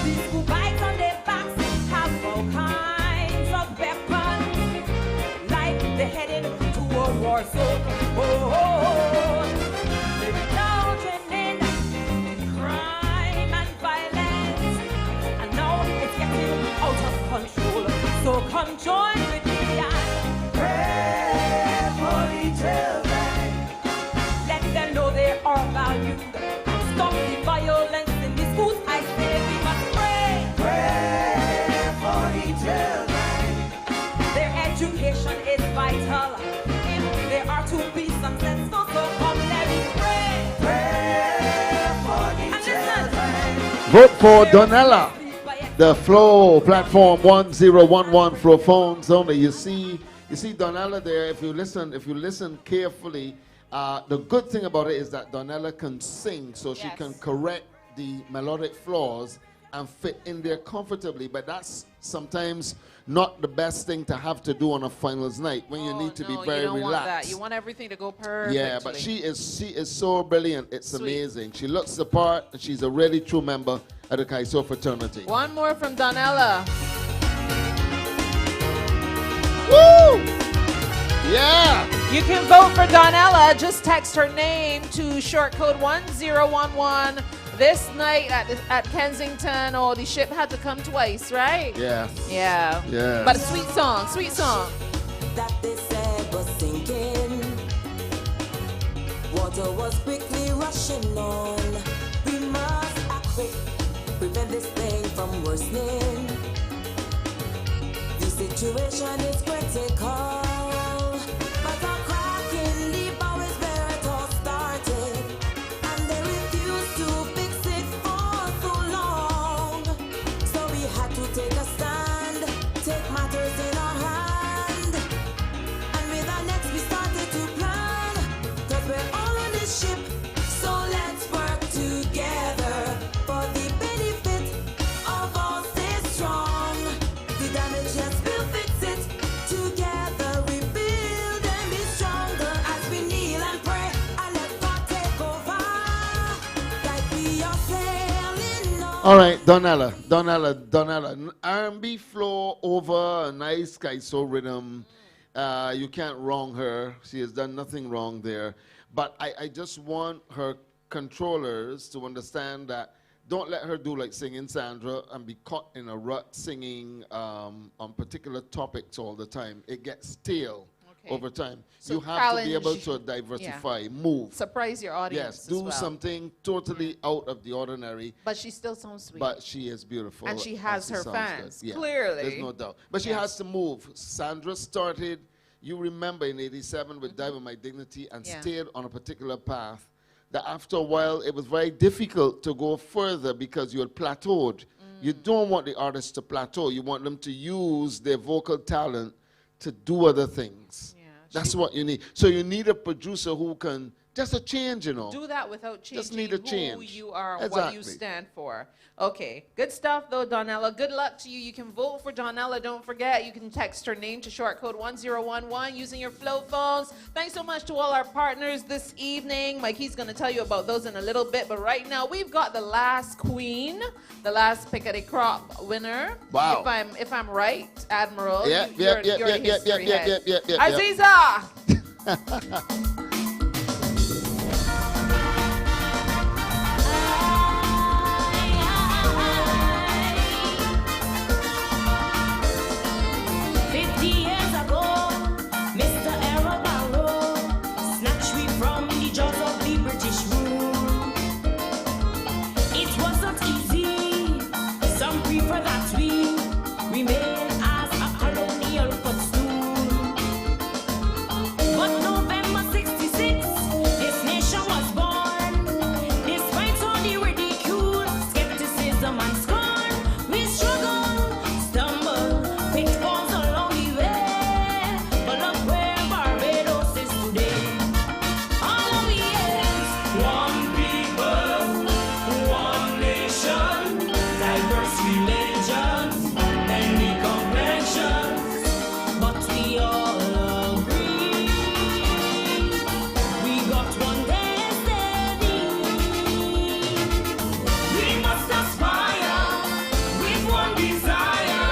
These who bite on their backs have all kinds of weapons, like they're heading to a war zone. They're indulging in crime and violence, and now it's getting out of control. So come join with me and pray for the children. Let them know they are valued. Stop the violence in the schools. I say we must pray. Pray for the children. Their education is vital. If they are to be successful, so come let me pray. Pray for the children. Vote for Donella. The Flow platform 1011 Flow phones only. You see Donella there. If you listen carefully, the good thing about it is that Donella can sing, so she Yes. can correct the melodic flaws and fit in there comfortably. But that's sometimes not the best thing to have to do on a finals night when you need to be very you don't relaxed. want that. You want everything to go perfectly. Yeah, but she is so brilliant. It's Sweet. amazing. She looks the part, and she's a really true member of the Kaiso fraternity. One more from Donella. Woo! Yeah! You can vote for Donella. Just text her name to short code 1011. This night at Kensington, oh, the ship had to come twice, right? Yes. Yeah. Yes. But a sweet song, sweet song. That they said was sinking. Water was quickly rushing on. We must act quick, prevent this thing from worsening. The situation is critical, but a crack in the bow is where it all started, and they refused to fix it for so long. So we had to take a stand, take matters in our hand, and with our necks we started to plan, 'cause we're all on this ship, so let's work together for the benefit of all. Stay strong. The damage, yes, we'll fix it. Together we build and be stronger as we kneel and pray and let God take over. Like we are sailing on. All right, Donella. R&B flow over a nice Kaiso rhythm. You can't wrong her. She has done nothing wrong there. But I just want her controllers to understand that don't let her do like singing Sandra and be caught in a rut singing on particular topics all the time. It gets stale Okay. over time. So you have to be able challenge- to diversify, move. Surprise your audience. Yes, as do well. something totally out of the ordinary. But she still sounds sweet. But she is beautiful. And she has her sounds fans, good. Yeah, clearly. There's no doubt. But she Yes. has to move. Sandra started, you remember in 87 with Die With My Dignity and Yeah. stayed on a particular path. That after a while, it was very difficult to go further because you had plateaued. You don't want the artist to plateau. You want them to use their vocal talent to do other things. Yeah, That's what you need. So you need a producer who can just a change, you know. Do that without changing Just need a who change. you are, what you Exactly. stand for. Okay, good stuff though, Donella. Good luck to you. You can vote for Donella. Don't forget, you can text her name to short code 1011 using your flow phones. Thanks so much to all our partners this evening. Mikey's going to tell you about those in a little bit, but right now we've got the last queen, the last pickety crop winner. Wow. If I'm right, Admiral. Yeah, you're the history head. Aziza.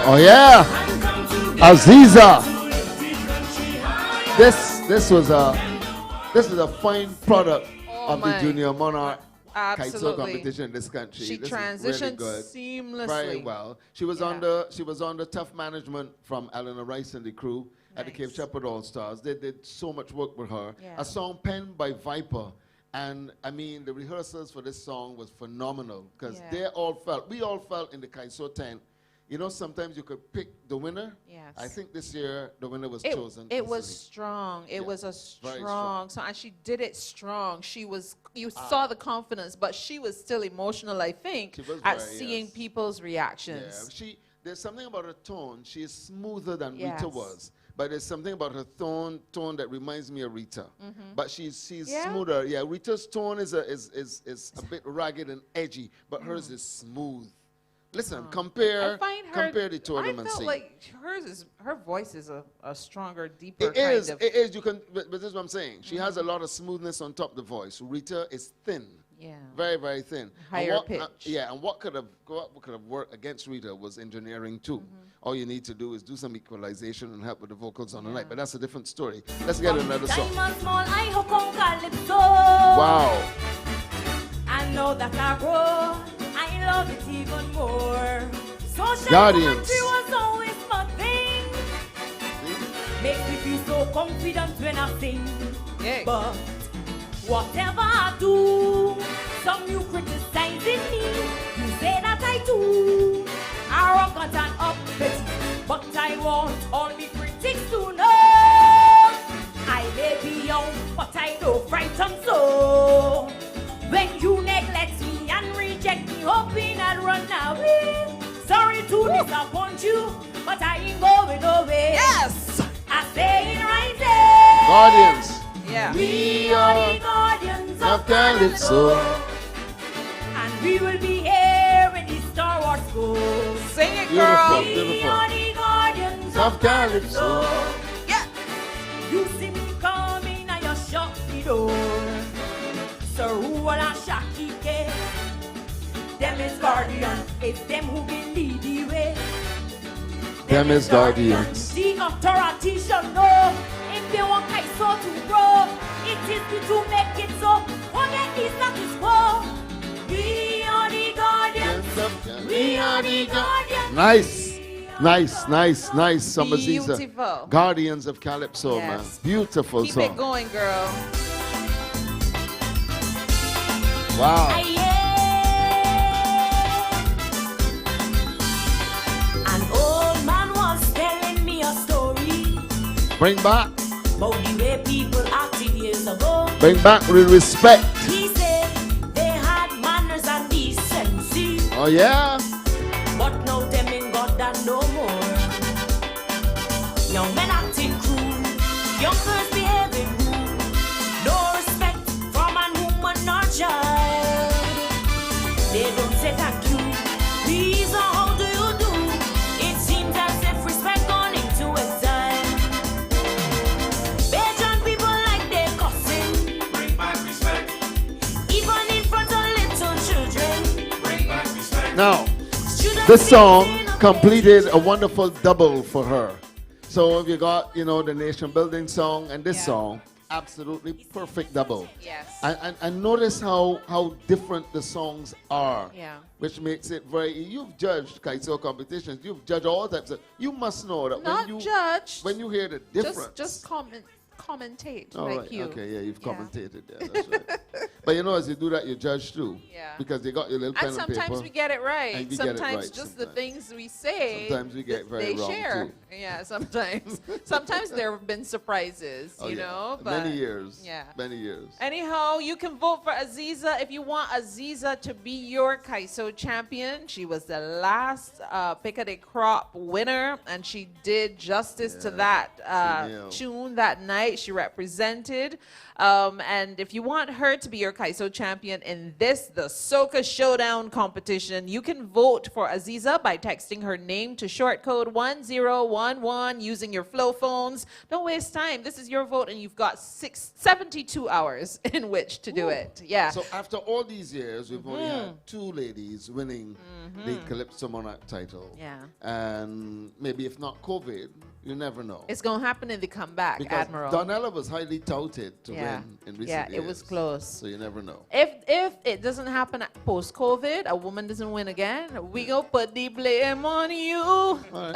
Oh yeah, Aziza. This is a fine product of the my. Junior Monarch Kaiso Absolutely. competition in this country. She This is transitioned really good. seamlessly. Very well. She was Yeah. under tough management from Eleanor Rice and the crew at the Cape Nice. Shepherd All Stars. They did so much work with her. Yeah. A song penned by Viper. And I mean, the rehearsals for this song was phenomenal because Yeah. we all felt in the Kaiso tent. You know, sometimes you could pick the winner. Yes. I think this year the winner was It chosen. was easily. strong. It Yeah, was a very strong song, and she did it strong. You saw the confidence, but she was still emotional, I think, She was at very, seeing yes. people's Yeah, reactions. there's something about her tone. She is smoother than Yes. Rita was. But there's something about her tone that reminds me of Rita. But she's Yeah? smoother. Yeah, Rita's tone is a bit ragged and edgy, but hers is smooth. Listen, compare the two of them I and felt see. like her voice is a stronger, deeper It is. kind of. It is. You can. But this is what I'm saying. She has a lot of smoothness on top of the voice. Rita is thin. Yeah. Very, very thin. And Higher what- pitch. yeah, and what could have worked against Rita was engineering too. All you need to do is do some equalization and help with the vocals on the night. But that's a different story. Let's get another song. Diamond small, I hope on Calypso. Wow. I know that I grow. I love it even more. Social Guardians. country was always my thing. Makes me feel so confident when I sing. Yeah. But whatever I do, some you criticizing me. You say that I do. Arrogant and uppity. But I want all me critics to know. I may be young, but I know frightened so. When you neglect me and reject me, hoping I'd run away. Sorry to disappoint you, but I ain't going away. Yes. I say it right there. Guardians. Yeah. We are the guardians of of Calypso. Calypso. And we will be here when the Star Wars goes. Sing it, Beautiful. girl. We Beautiful. are the guardians Of of Calypso. Calypso. Yeah. You see me coming and you shut the door. So who will I shakike? Them is guardian. It's them who will lead the way. Them is guardians. The authority shall know if they want Kaiso to grow. It is good to make it so. Forget the status quo. We are the guardians. We are the guardians. Nice. Nice. Summer Ziza. Beautiful. Guardians of Calypso, Yes. man. Beautiful Keep song. it going, girl. Wow. An old man was telling me a story Bring back about the way people acted years ago. with respect. He said they had manners and decency, Oh yeah. but now them ain't got that no more. Young men acting cruel, young girls behaving rude. No respect for Now, this song completed a wonderful double for her. So if you got, the nation building song and this song, absolutely perfect double. Yes. And notice how different the songs are. Yeah. Which makes it you've judged Kaiso competitions, you've judged all types of, you must know that Not judged. when you hear the difference. Just commentate All like right. you. Okay, yeah, you've Yeah. commentated. Yeah, that's right. But as you do that, you judge too. Yeah. Because they got your little pen And and paper. sometimes we get it right. And we get it Sometimes right just the sometimes. things we say. Sometimes we get very they wrong, share. too. Yeah, sometimes. Sometimes there have been surprises, Oh, you yeah. know. But Many years. Yeah. Many years. Anyhow, you can vote for Aziza if you want Aziza to be your Kaiso champion. She was the last pick of the crop winner, and she did justice to that tune that night. She represented. And if you want her to be your Kaiso champion in the Soca Showdown competition, you can vote for Aziza by texting her name to short code 1011 using your Flow phones. Don't waste time. This is your vote, and you've got 72 hours in which to do it. Yeah. So after all these years, we've only had two ladies winning the Calypso Monarch title. Yeah. And maybe if not COVID, you never know. It's going to happen in the comeback, Because Admiral. Donella was highly touted to win in recent Yeah, years. it was close. So you never know. If it doesn't happen post-COVID, a woman doesn't win again, we gonna put the blame on you. All right.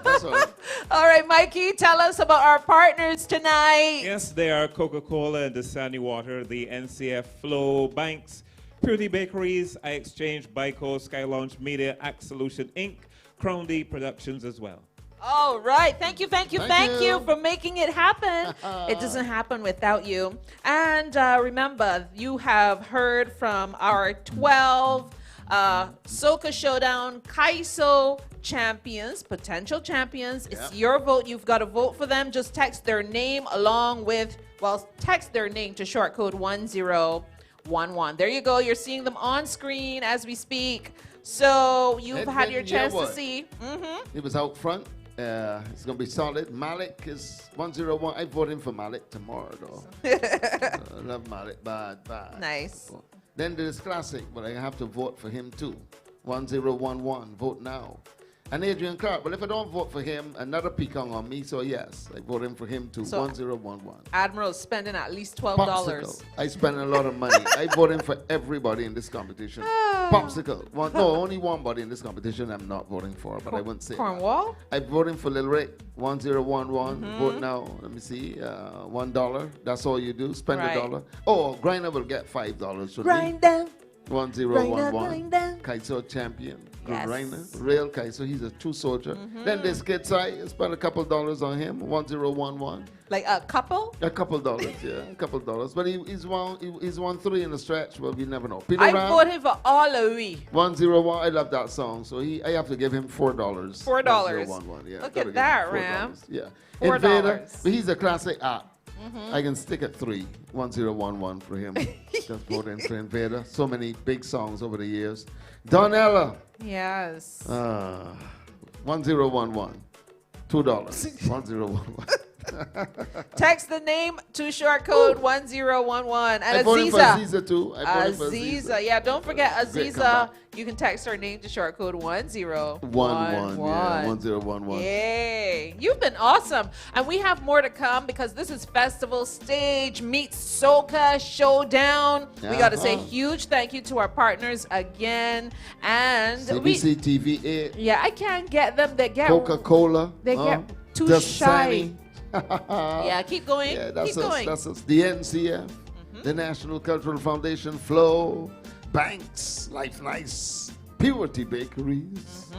That's all right. All right, Mikey, tell us about our partners tonight. Yes, they are Coca-Cola and the Sandy Water, the NCF Flow Banks, Purity Bakeries, I Exchange, Bico, Sky Launch Media, Act Solution Inc., Crown D Productions as well. All right. Thank you Thank you you. for making it happen. It doesn't happen without you. And remember, you have heard from our 12 Soca Showdown Kaiso champions, potential champions. It's your vote. You've got to vote for them. Just text their name text their name to short code 1011. There you go. You're seeing them on screen as we speak. So you've had your chance to see. He was out front. It's going to be solid. Malik is 101. I vote him for Malik tomorrow, though. I love Malik. Bad. Nice. Then there's Classic, but I have to vote for him too. 1011. Vote now. And Adrian Clark. But if I don't vote for him, another peacock on me. So yes, I vote him for him too. So 1011. Admiral is spending at least $12. Popsicle. I spend a lot of money. I vote him for everybody in this competition. Popsicle. Only one body in this competition I'm not voting for, but I wouldn't say that. Cornwall? I'm voting for Lil Rick, 1011. Vote now. Let me see. $1. That's all you do. Spend Right. $1. Oh, Grinder will get $5 from me. Grinder. 1011. Grinder. Kaiso champion. Yes. Grinder. Real Kaiso. He's a true soldier. Then there's Kid Sai. Spend a couple dollars on him. 1011. Like a couple? A couple dollars, yeah, a couple dollars. But he's won 3 in the stretch. Well, we never know. Peter I Ram, voted for all of we. 101. I love that song. So I have to give him $4. $4. 1011, yeah. Look Gotta at give that, him $4. Ram. Yeah. $4. Invader, but he's a classic act. I can stick at 3. 1011 for him. Just vote in for Invader. So many big songs over the years. Donella. Yes. 1011. $2. 1011. Text the name to short code 1011. And I voted for Aziza. Aziza too. I voted for Aziza. Yeah, don't forget Great Aziza. comeback. You can text her name to short code 1011. 1011. Yay. You've been awesome. And we have more to come because this is Festival Stage meets Soca Showdown. We got to say huge thank you to our partners again. And CBC TV8. yeah, I can't get them. They get Coca-Cola. They get too Just shy. Sunny. Yeah, keep going. Yeah, that's keep us. going. That's us. The NCF, the National Cultural Foundation, Flow, Banks, Life Nice, Purity Bakeries,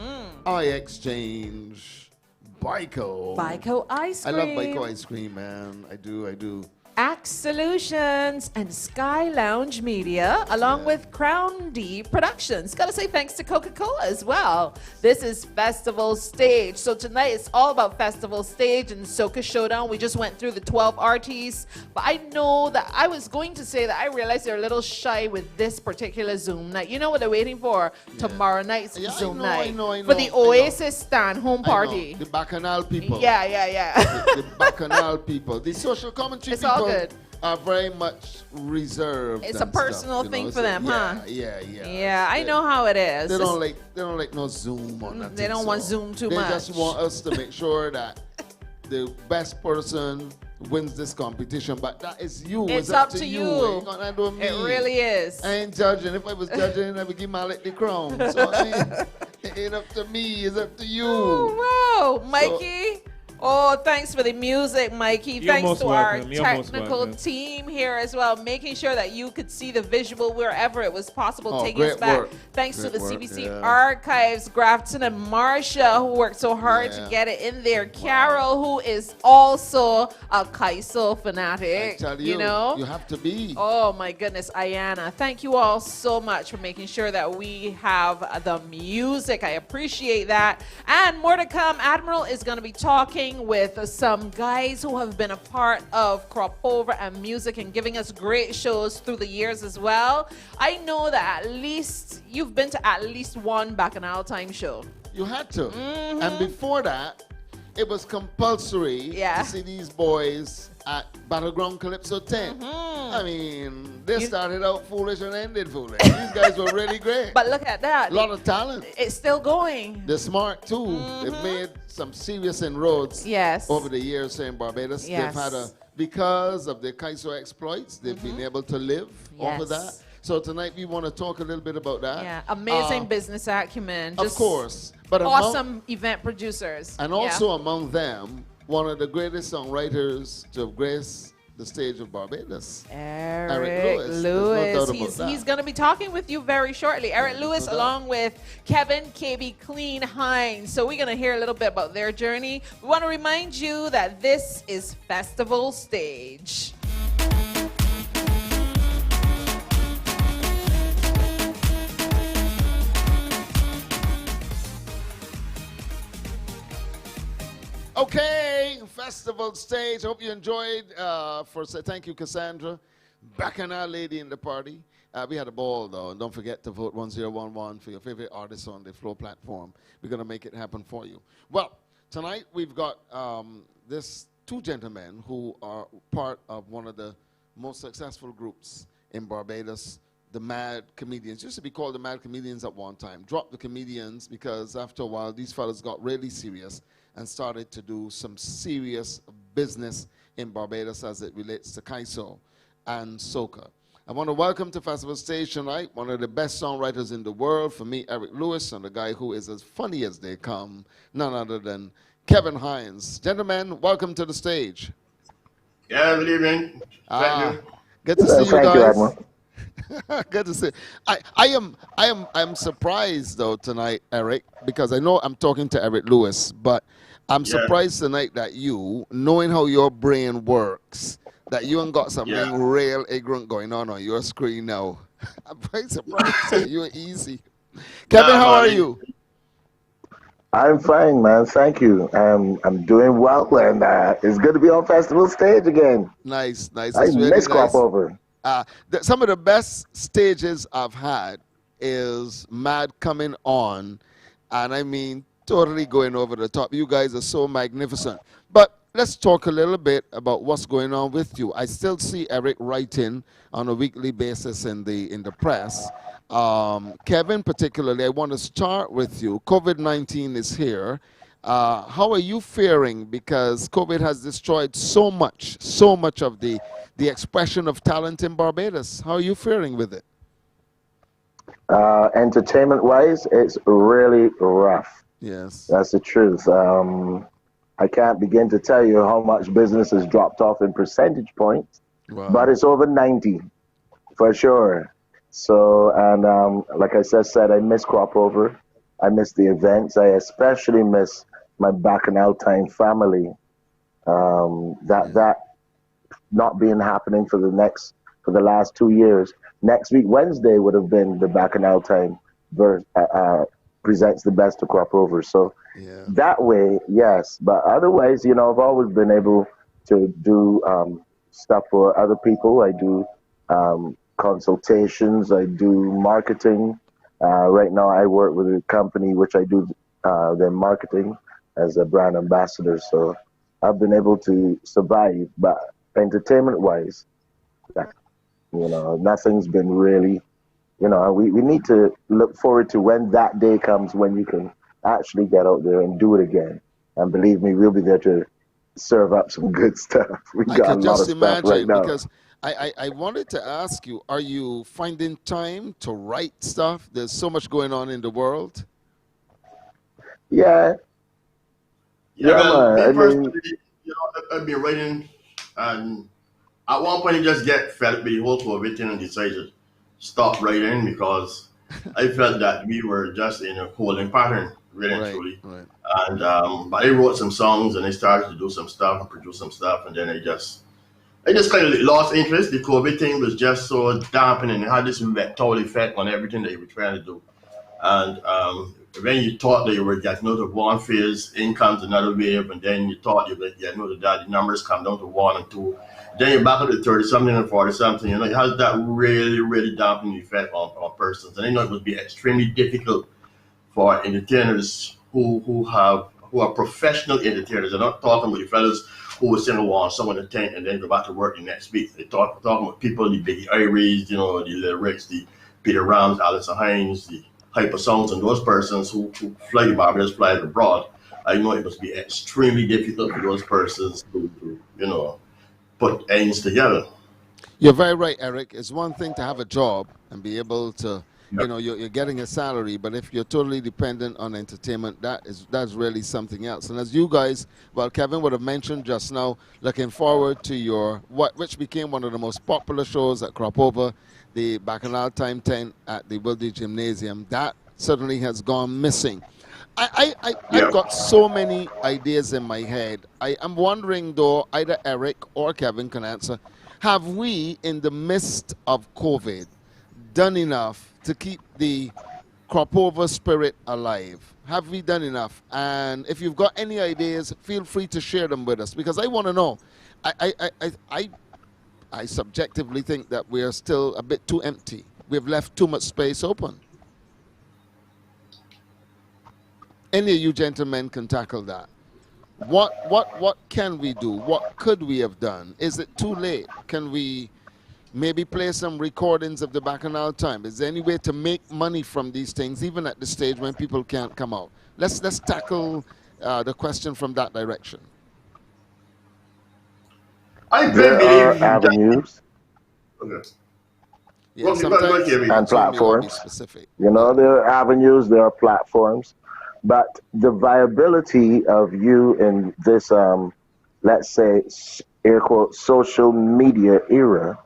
I Exchange, Bico. Bico Ice I Cream. love Bico ice cream, man. I do. Act Solutions and Sky Lounge Media, along with Crown D Productions. Gotta say thanks to Coca-Cola as well. This is Festival Stage. So tonight it's all about Festival Stage and Soca Showdown. We just went through the 12 artists, but I know that I was going to say that I realized they're a little shy with this particular Zoom night. You know what they're waiting for? Tomorrow night's Yeah, Zoom I know, night. For the Oasis Stand home party. The Bacchanal people. Yeah. The Bacchanal people. The social commentary It's people all good. are very much reserved. It's a and stuff, personal you know. thing It's for them, huh? Yeah. Yeah, I know how it is. They don't like no Zoom or nothing. They don't want Zoom too much. They just want us to make sure that the best person wins this competition, but that is you. It's up to you. you. Ain't got nothing to do with me. It really is. I ain't judging. If I was judging, I would give Malik the crown. So I mean, it ain't up to me. It's up to you. Oh, wow, Mikey. Oh, thanks for the music, Mikey. You're Thanks most to our welcome. You're most technical welcome. team here as well, making sure that you could see the visual wherever it was possible, Oh, taking us great back. work. Thanks Great to the work, CBC yeah. Archives, Grafton and Marsha, who worked so hard to Yeah. get it in there. Carol, who is also a Kaiso fanatic, I tell you know? you have to be. Oh my goodness, Ayana. Thank you all so much for making sure that we have the music. I appreciate that. And more to come, Admiral is going to be talking with some guys who have been a part of Crop Over and music and giving us great shows through the years as well. I know that at least you've been to at least one Bacchanal Time show. You had to. And before that, it was compulsory Yeah. to see these boys at Battleground Calypso 10. I mean, they started out foolish and ended foolish. These guys were really great. But look at that. A lot of talent. It's still going. They're smart too. They've made some serious inroads Yes. over the years here in Barbados. Yes. They've had because of the Kaiso exploits, they've been able to live off of that. Yes. So tonight we want to talk a little bit about that. Yeah, amazing business acumen. Of Just course. But awesome event producers. and Yeah. also among them, one of the greatest songwriters to have graced the stage of Barbados. Eric Lewis. There's no Lewis. doubt about He's that. going to be talking with you very shortly. Eric Lewis, no doubt. along with Kevin KB Clean Hines. So we're going to hear a little bit about their journey. We want to remind you that this is Festival Stage. Okay, festival stage. Hope you enjoyed. Thank you, Cassandra. Bacchanal lady in the party. We had a ball, though. And don't forget to vote 1011 for your favorite artist on the Flow platform. We're going to make it happen for you. Well, tonight we've got this two gentlemen who are part of one of the most successful groups in Barbados, the Mad Comedians. Used to be called the Mad Comedians at one time. Dropped the Comedians because after a while these fellas got really serious and started to do some serious business in Barbados as it relates to Kaiso and soca. I want to welcome to Festival Stage tonight one of the best songwriters in the world, for me, Eric Lewis, and the guy who is as funny as they come, none other than Kevin Hines. Gentlemen, welcome to the stage. Yeah, good evening. Thank you. Good to see you Thank you, guys. Admiral. Good to see. I am surprised though tonight, Eric, because I know I'm talking to Eric Lewis, but I'm Yeah. surprised tonight that you, knowing how your brain works, that you ain't got something real ignorant going on your screen now. I'm very surprised that you're easy. Kevin, Nah, how are man. you? I'm fine, man. Thank you. I'm doing well, and it's good to be on festival stage again. Nice, nice. I That's really miss nice. Crop Over. Some of the best stages I've had is Mad coming on, and I mean totally going over the top. You guys are so magnificent. But let's talk a little bit about what's going on with you. I still see Eric writing on a weekly basis in the press. Kevin, particularly, I want to start with you. COVID-19 is here. How are you faring? Because COVID has destroyed so much of the expression of talent in Barbados. How are you faring with it? Entertainment-wise, it's really rough. Yes. That's the truth. I can't begin to tell you how much business has dropped off in percentage points, Wow. but it's over 90 for sure. So, and like I said, I miss Crop Over. I miss the events. I especially miss my Bacchanal Time family. That not being happening for the last 2 years. Next week, Wednesday, would have been the Bacchanal Time presents the best of Crop Over. So that way, yes. But otherwise, I've always been able to do stuff for other people. I do consultations. I do marketing. Right now, I work with a company which I do their marketing as a brand ambassador. So I've been able to survive. But entertainment-wise, that. Nothing's been really, we need to look forward to when that day comes when you can actually get out there and do it again. And believe me, we'll be there to serve up some good stuff. We I got a could lot of just stuff right imagine now. because I wanted to ask you, are you finding time to write stuff? There's so much going on in the world. Yeah, Yeah, yeah, well, man. me I personally, mean, I've been writing, and at one point, you just get fed up with the whole COVID thing and decided to stop writing because I felt that we were just in a holding pattern, really and Right, truly. right. And but I wrote some songs and I started to do some stuff and produce some stuff, and then I just kind of lost interest. The COVID thing was just so dampening. It had this total effect on everything that you were trying to do. And when you thought that you were getting out of one phase, in comes another wave, and then you thought you were getting out of that, the numbers come down to 1 and 2. Then you're back up to 30 something and 40 something. It has that really, really dampening effect on persons. And I know it would be extremely difficult for entertainers who are professional entertainers. I'm not talking about the fellas who will sing a one song in the tent and then go back to work the next week. They're talking about people, the Biggie Iries, the lyrics, the Peter Rams, Alison Hines, the hyper songs, and those persons who fly the Barbados, fly abroad. I know it must be extremely difficult for those persons to put ends together. You're very right, Eric. It's one thing to have a job and be able to, Yep. you're getting a salary, but if you're totally dependent on entertainment, that's really something else. And as you guys, well, Kevin would have mentioned just now, looking forward to your which became one of the most popular shows at Crop Over, the Bacchanal Time 10 at the Wilde Gymnasium. That certainly has gone missing. I've Yeah. got so many ideas in my head. I'm wondering, though, either Eric or Kevin can answer. Have we, in the midst of COVID, done enough to keep the crop over spirit alive? Have we done enough? And if you've got any ideas, feel free to share them with us because I want to know. I subjectively think that we are still a bit too empty. We've left too much space open. Any of you gentlemen can tackle that. What can we do? What could we have done? Is it too late? Can we maybe play some recordings of the Bacchanal Time? Is there any way to make money from these things, even at the stage when people can't come out? Let's tackle the question from that direction. I there are believe avenues okay. Yeah, Well, sometimes Kevin. and some may want to be platforms. specific. There are avenues, there are platforms, but the viability of you in this, let's say, air quote, social media era,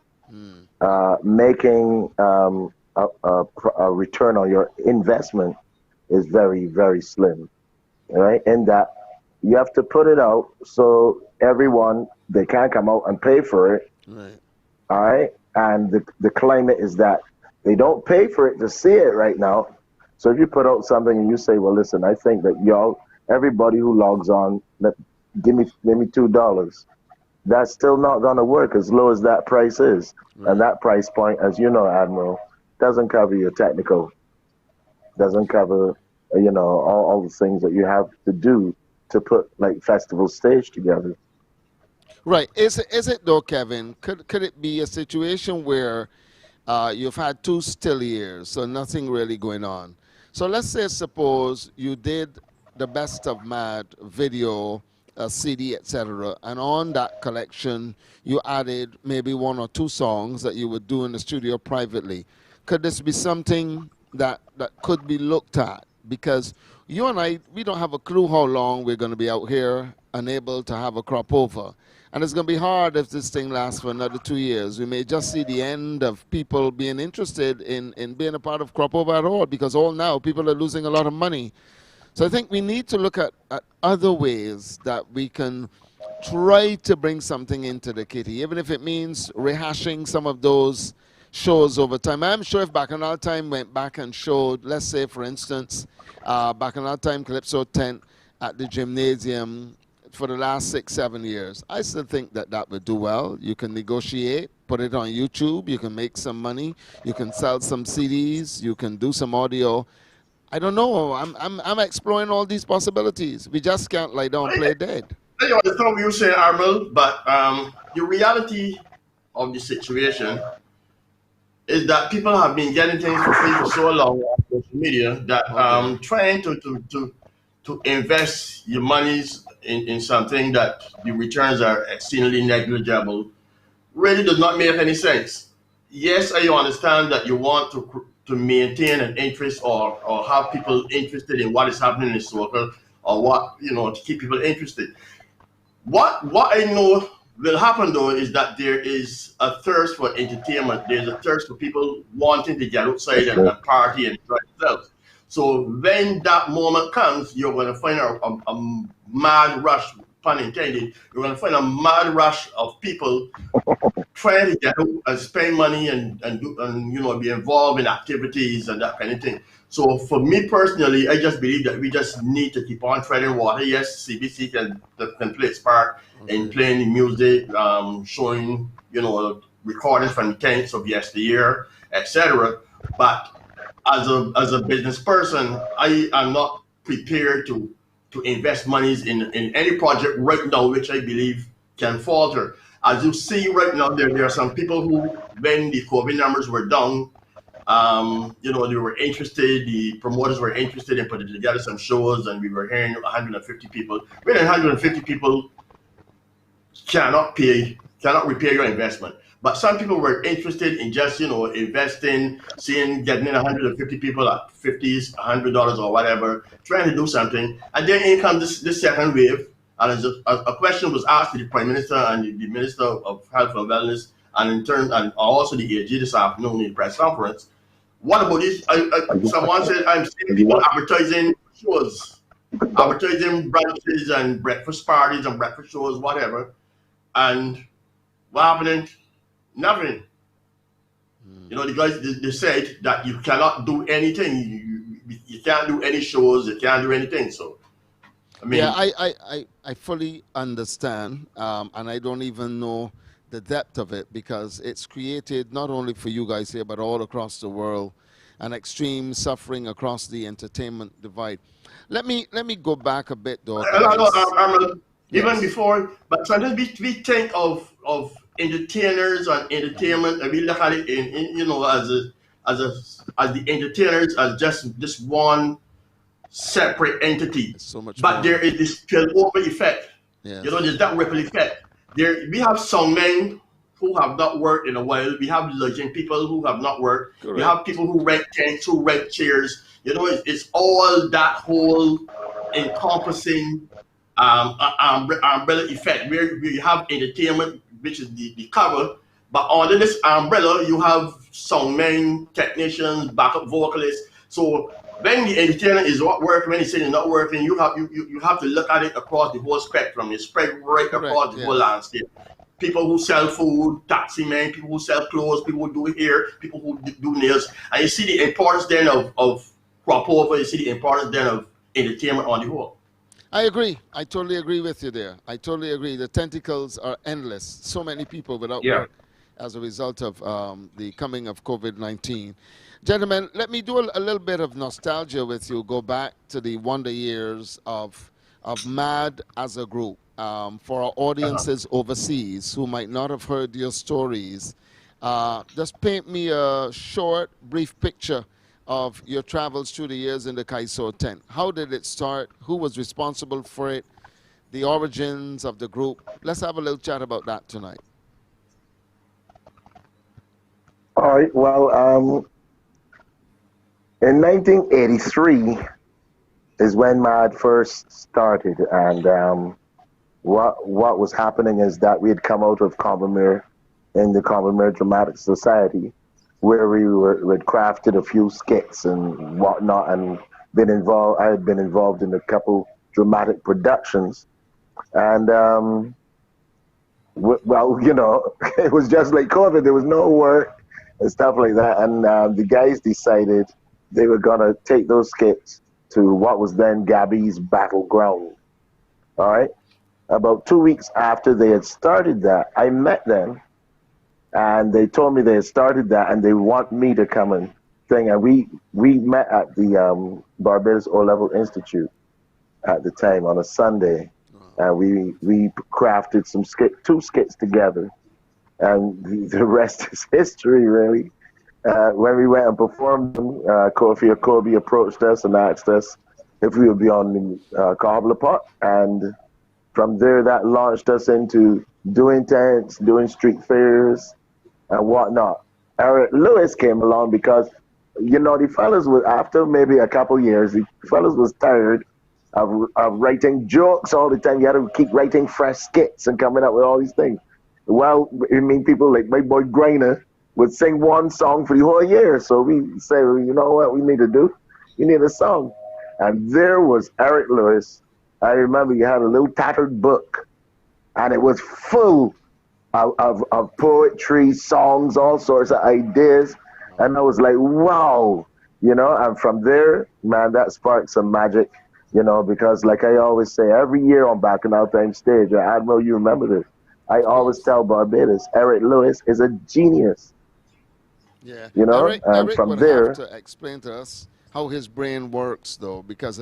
making a return on your investment is very, very slim, right? In that you have to put it out so everyone, they can come out and pay for it, Right. all right? And the climate is that they don't pay for it to see it right now. So if you put out something and you say, well, listen, I think that everybody who logs on, give me $2. That's still not going to work as low as that price is. Right. And that price point, as you know, Admiral, doesn't cover your technical, doesn't cover, all the things that you have to do to put like festival stage together. Right. Is it though, Kevin? Could it be a situation where you've had 2 still years, so nothing really going on? So let's say, suppose you did the Best of Mad video, CD, etc., and on that collection you added maybe 1 or 2 songs that you would do in the studio privately. Could this be something that could be looked at? Because you and I, we don't have a clue how long we're going to be out here unable to have a crop over. And it's going to be hard if this thing lasts for another 2 years. We may just see the end of people being interested in being a part of crop over at all, because all now people are losing a lot of money. So I think we need to look at other ways that we can try to bring something into the kitty, even if it means rehashing some of those shows over time. I'm sure if Bacchanal Time went back and showed, let's say, for instance, Bacchanal Time Calypso 10 at the gymnasium for the last 6-7 years, I still think that would do well. You can negotiate, put it on YouTube, you can make some money, you can sell some CDs, you can do some audio. I don't know. I'm exploring all these possibilities. We just can't lie down and play dead. I understand what you're saying, Armel, but the reality of the situation is that people have been getting things for free for so long on social media that trying to invest your monies in something that the returns are exceedingly negligible really does not make any sense. Yes, I understand that you want to maintain an interest or have people interested in what is happening in soccer or what to keep people interested. What I know will happen though is that there is a thirst for entertainment. There's a thirst for people wanting to get outside and party and enjoy themselves. So when that moment comes, you're going to find a mad rush, pun intended. You're going to find a mad rush of people trying to get out and spend money and be involved in activities and that kind of thing. So for me personally, I just believe that we just need to keep on treading water. Yes, CBC can play its part in playing the music, showing recordings from the tanks of yesteryear, etc. But as a business person, I am not prepared to invest monies in any project right now which I believe can falter. As you see right now, there are some people who, when the COVID numbers were down, they were interested, the promoters were interested in putting together some shows, and we were hearing 150 people. When 150 people cannot repay your investment. But some people were interested in just, investing, getting in 150 people at $50, $100 or whatever, trying to do something. And then in comes this second wave. And a question was asked to the Prime Minister and the Minister of Health and Wellness, and in turn, and also the AG this afternoon in the press conference. What about this? Someone said, I'm seeing people advertising shows, advertising brunches and breakfast parties and breakfast shows, whatever. And what happened? Nothing. The guys, they said that you cannot do anything. You can't do any shows. You can't do anything. So, I mean, yeah, I fully understand, and I don't even know the depth of it, because it's created not only for you guys here, but all across the world, an extreme suffering across the entertainment divide. Let me go back a bit, though. Even before, but sometimes we think of entertainers and entertainment, and we look at it as the entertainers as just this one separate entity. So much but more. There is this spillover effect. Yes. There's that ripple effect. We have some men who have not worked in a while. We have legend people who have not worked. Correct. We have people who rent tents, who rent chairs. It's all that whole encompassing umbrella effect, where you have entertainment, which is the cover, but under this umbrella you have songmen, technicians, backup vocalists. So when the entertainer is not working, when he's saying it's not working, you have to look at it across the whole spectrum. It's spread right across the whole landscape. People who sell food, taxi men, people who sell clothes, people who do hair, people who do nails, and you see the importance then of crop over. You see the importance then of entertainment on the whole. I agree. I totally agree with you there. I totally agree. The tentacles are endless. So many people without work as a result of the coming of COVID-19. Gentlemen, let me do a little bit of nostalgia with you. Go back to the wonder years of MAD as a group. For our audiences overseas who might not have heard your stories, just paint me a short, brief picture of your travels through the years in the Kaiso tent. How did it start? Who was responsible for it? The origins of the group. Let's have a little chat about that tonight. All right. Well, in 1983 is when MAD first started, and what was happening is that we had come out of Combermere in the Combermere Dramatic Society, where we had crafted a few skits and whatnot, and I had been involved in a couple dramatic productions, and well, it was just like COVID. There was no work and stuff like that, and the guys decided they were gonna take those skits to what was then Gabby's Battleground. All right. About 2 weeks after they had started that, I met them. And they told me they had started that, and they want me to come and sing. And we met at the Barbados O-Level Institute at the time on a Sunday, and we crafted two skits together. and the rest is history, really. When we went and performed, Kofi Kobe approached us and asked us if we would be on the Cobbler Pot, and from there, that launched us into doing tents, doing street fairs, and whatnot. Eric Lewis came along because, the fellas was, after maybe a couple years, the fellas was tired of writing jokes all the time. You had to keep writing fresh skits and coming up with all these things. Well, people like my boy Grainer would sing one song for the whole year. So we say, well, you know what we need to do? We need a song. And there was Eric Lewis. I remember he had a little tattered book, and it was full of poetry, songs, all sorts of ideas. And I was like, wow, and from there, man, that sparked some magic, because like I always say, every year on Bacchanal Time stage, Admiral, you remember this, I always tell Barbados, Eric Lewis is a genius. Yeah. And Eric from would there, have to explain to us how his brain works, though, because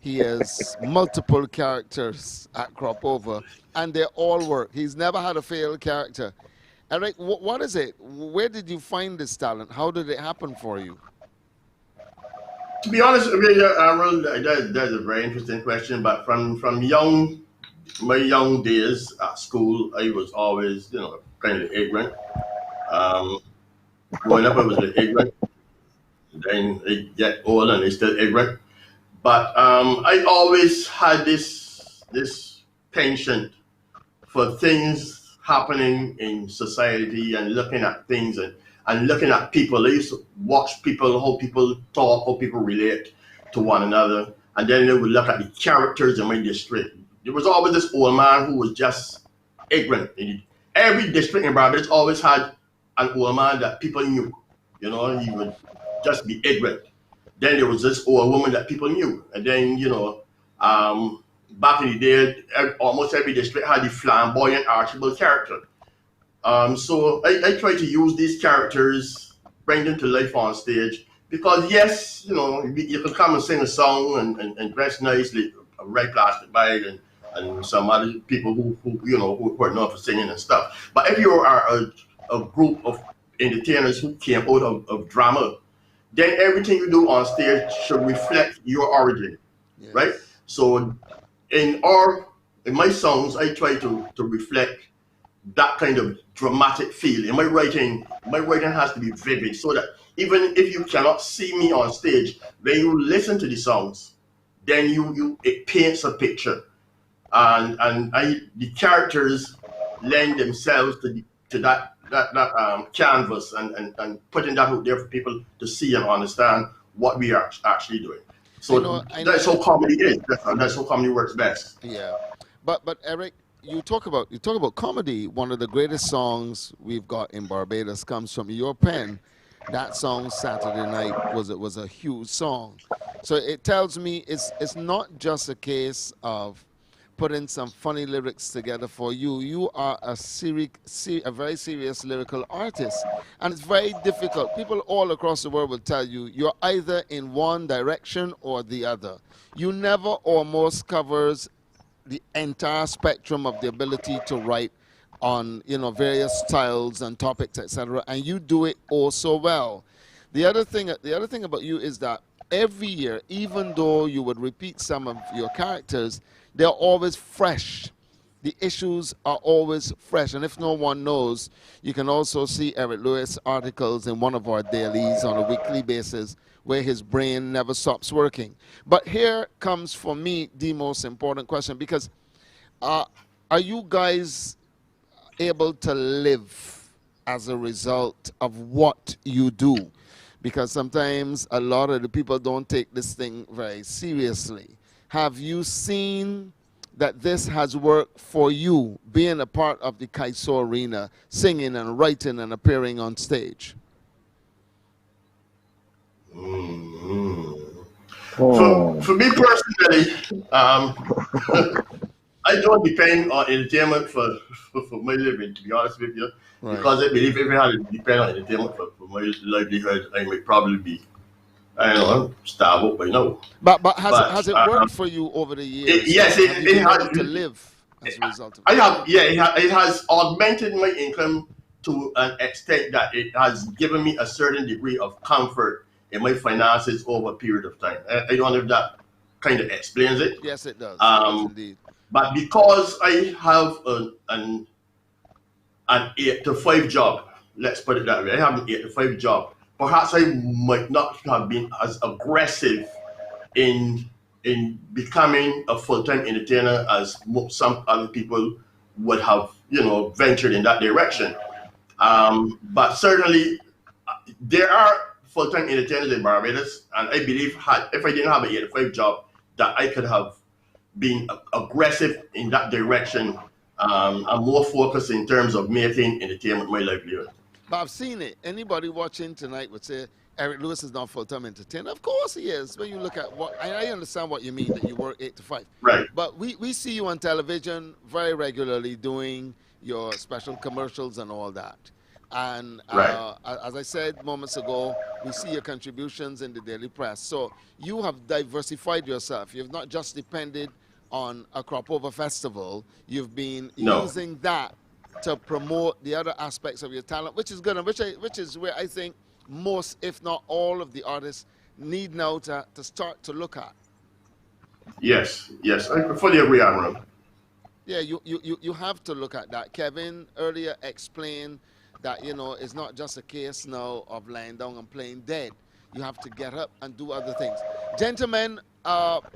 he has multiple characters at Cropover, and they all work. He's never had a failed character. Eric, what is it? Where did you find this talent? How did it happen for you? To be honest, Emerald, that's a very interesting question. But from my young days at school, I was always, kind of ignorant. Growing up, I was ignorant. Then I get old and I still ignorant. But I always had this penchant for things happening in society and looking at things and looking at people. I used to watch people, how people talk, how people relate to one another. And then I would look at the characters in my district. There was always this old man who was just ignorant. Every district in Barbados always had an old man that people knew. He would just be ignorant. Then there was this old woman that people knew. And then, back in the day, almost every district had the flamboyant Archibald character. So I try to use these characters, bring them to life on stage. Because yes, you can come and sing a song and dress nicely, write plastic bag and some other people who are known for singing and stuff. But if you are a group of entertainers who came out of drama, then everything you do on stage should reflect your origin, yes. Right? So in my songs, I try to reflect that kind of dramatic feel. In my writing has to be vivid, so that even if you cannot see me on stage, when you listen to the songs, then it paints a picture, and the characters lend themselves to that canvas and putting that out there for people to see and understand what we are actually doing. So that's how comedy is. That's how comedy works best. Yeah, but Eric, you talk about comedy. One of the greatest songs we've got in Barbados comes from your pen. That song Saturday Night was a huge song. So it tells me it's not just a case of putting some funny lyrics together for you. You are a very serious lyrical artist, and it's very difficult. People all across the world will tell you you're either in one direction or the other. You never almost covers the entire spectrum of the ability to write on various styles and topics, etc. And you do it oh so well. The other thing about you is that every year, even though you would repeat some of your characters, they're always fresh. The issues are always fresh. And if no one knows, you can also see Eric Lewis articles in one of our dailies on a weekly basis where his brain never stops working. But here comes, for me, the most important question, because are you guys able to live as a result of what you do? Because sometimes a lot of the people don't take this thing very seriously. Have you seen that this has worked for you, being a part of the Kaiso arena, singing and writing and appearing on stage? For me personally, I don't depend on entertainment for my living, to be honest with you. Right. Because I believe if I had to depend on entertainment for my livelihood, I might probably be, I don't know, starved out by now. But has it worked for you over the years? Yes, it has to live. as a result of I it? have, yeah, it has augmented my income to an extent that it has given me a certain degree of comfort in my finances over a period of time. I don't know if that kind of explains it. Yes, it does. It does indeed. But because I have an 8 to 5 job, let's put it that way, I have an 8 to 5 job. Perhaps I might not have been as aggressive in becoming a full-time entertainer as some other people would have, ventured in that direction. But certainly, there are full-time entertainers in Barbados, and I believe if I didn't have an 8 to 5 job, that I could have been aggressive in that direction. I'm more focused in terms of making entertainment my livelihood. But I've seen it. Anybody watching tonight would say Eric Lewis is not full-time entertainer. Of course he is. When you look at what, I understand what you mean, that you work 8 to 5. Right. But we see you on television very regularly doing your special commercials and all that. And as I said moments ago, we see your contributions in the daily press. So you have diversified yourself. You've not just depended on a crop over festival. You've been using that to promote the other aspects of your talent, which is good, and which is where I think most, if not all, of the artists need now to start to look at. Yes, I fully agree, Admiral. Yeah, you have to look at that. Kevin earlier explained that, it's not just a case now of lying down and playing dead. You have to get up and do other things. Gentlemen,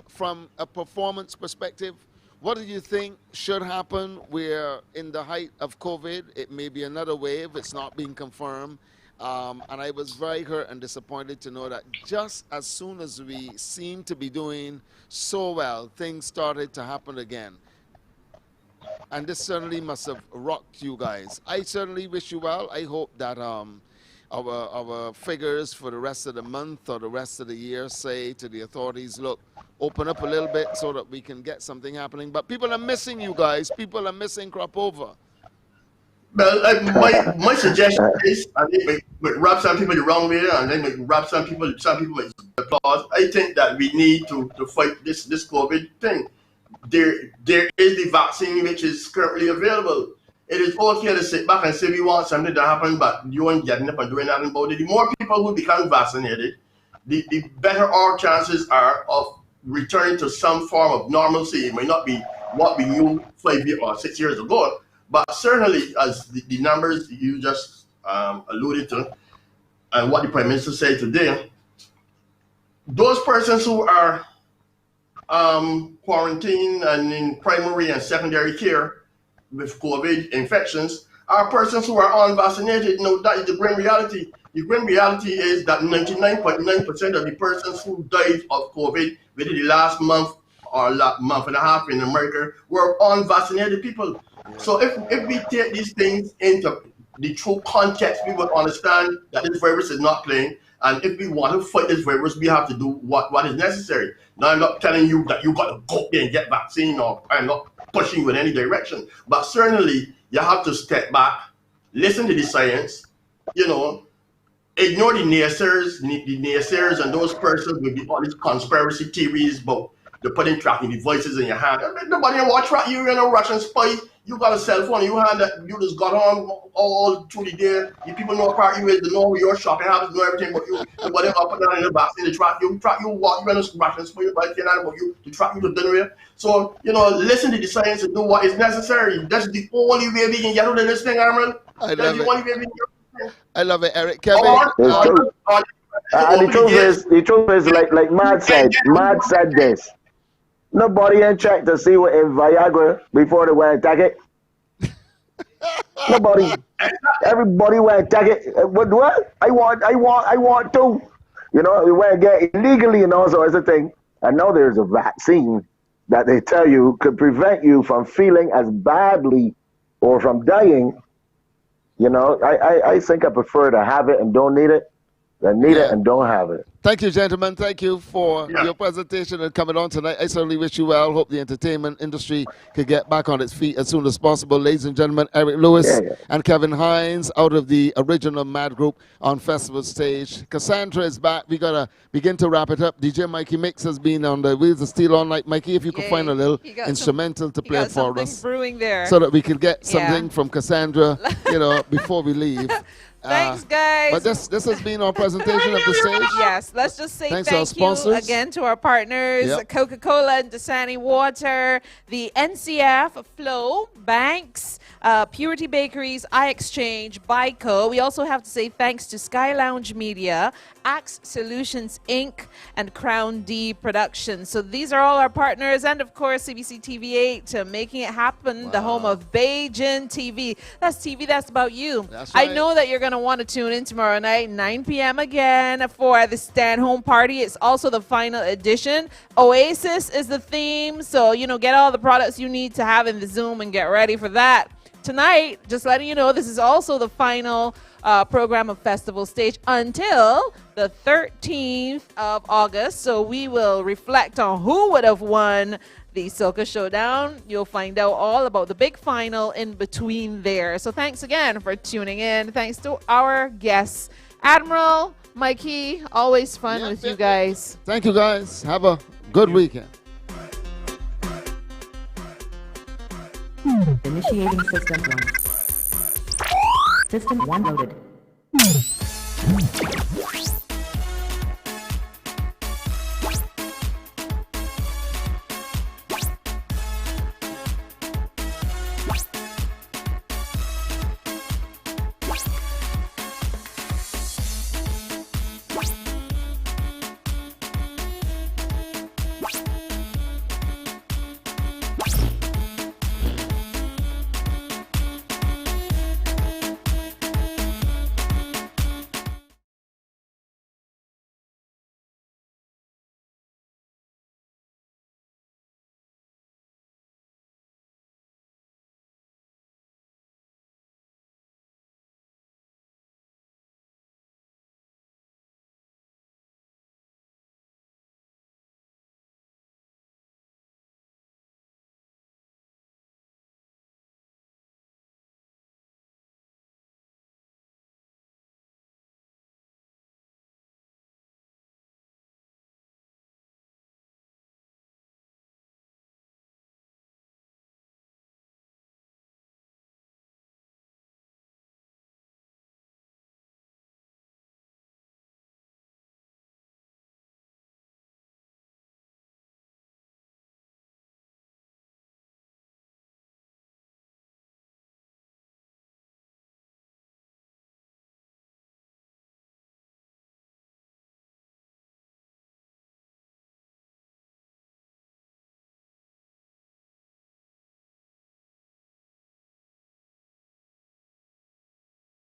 from a performance perspective, what do you think should happen? We're in the height of COVID. It may be another wave. It's not being confirmed. And I was very hurt and disappointed to know that just as soon as we seemed to be doing so well, things started to happen again. And this certainly must have rocked you guys. I certainly wish you well. I hope that our figures for the rest of the month or the rest of the year say to the authorities, look, open up a little bit so that we can get something happening. But people are missing you guys. People are missing Crop Over. Well, my suggestion is, I think we rub some people the wrong way, and then we rub some people with applause. I think that we need to fight this COVID thing. There is the vaccine which is currently available. It is okay to sit back and say we want something to happen, but you ain't getting up and doing nothing about it. The more people who become vaccinated, the better our chances are of returning to some form of normalcy. It may not be what we knew 5 years or 6 years ago, but certainly as the numbers you just alluded to and what the Prime Minister said today, those persons who are quarantined and in primary and secondary care with COVID infections are persons who are unvaccinated. No, that is the grim reality. The grim reality is that 99.9% of the persons who died of COVID within the last month or month and a half in America were unvaccinated people. So if we take these things into the true context, we would understand that this virus is not playing. And if we want to fight this virus, we have to do what is necessary. Now, I'm not telling you that you got to go there and get vaccine, or I'm not pushing you in any direction. But certainly, you have to step back, listen to the science, ignore the naysayers and those persons with all these conspiracy theories about the putting tracking devices in your hand. Nobody watch track you, Russian spy. You got a cell phone in your hand that you just got on all through the day. You people know part you is, they know where your shopping habits, know everything about you. Nobody up and down in the vaccine, they track you what you Russian spy, nobody care about you, to track you to dinner. So, listen to the science and do what is necessary. That's the only way we can get out of this thing, Aaron. I That's love the it. only way we can get out of this thing. I love it, Eric. Kevin. And the truth is, like Matt said this. Nobody in check to see what in Viagra before they went and take it. Nobody. Everybody went and take it. What? I want to. We went and get it illegally and all sorts of things. I know there's a vaccine that they tell you could prevent you from feeling as badly or from dying. I think I prefer to have it and don't need it that need Yeah. it and don't have it. Thank you, gentlemen. Thank you for Yeah. your presentation and coming on tonight. I certainly wish you well. Hope the entertainment industry could get back on its feet as soon as possible. Ladies and gentlemen, Eric Lewis Yeah. and Kevin Hines out of the original Mad Group on festival stage. Cassandra is back. We got to begin to wrap it up. DJ Mikey Mix has been on the Wheels of Steel all night. Mikey, if you could Yay. find a little He got instrumental to He play got for something us brewing there. so that we could get Yeah. something from Cassandra, before we leave. Thanks, guys. But this has been our presentation of the stage. Yes, let's just say Thanks to our thank you sponsors. again to our partners, Yep. Coca-Cola and Dasani Water, the NCF, Flow, Banks, Purity Bakeries, iExchange, Bico. We also have to say thanks to Sky Lounge Media, Axe Solutions Inc., and Crown D Productions. So these are all our partners, and of course CBC TV8 making it happen, the home of Beijing TV. That's TV that's about you. That's I right. know that you're going to want to tune in tomorrow night, 9 p.m. again for the Stand Home Party. It's also the final edition. Oasis is the theme, so, get all the products you need to have in the Zoom and get ready for that. Tonight, just letting you know, this is also the final program of Festival Stage until the 13th of August. So we will reflect on who would have won the Soca Showdown. You'll find out all about the big final in between there. So thanks again for tuning in. Thanks to our guests, Admiral, Mikey. Always fun with you guys. Thank you, guys. Have a good weekend. Initiating system 1. System 1 loaded.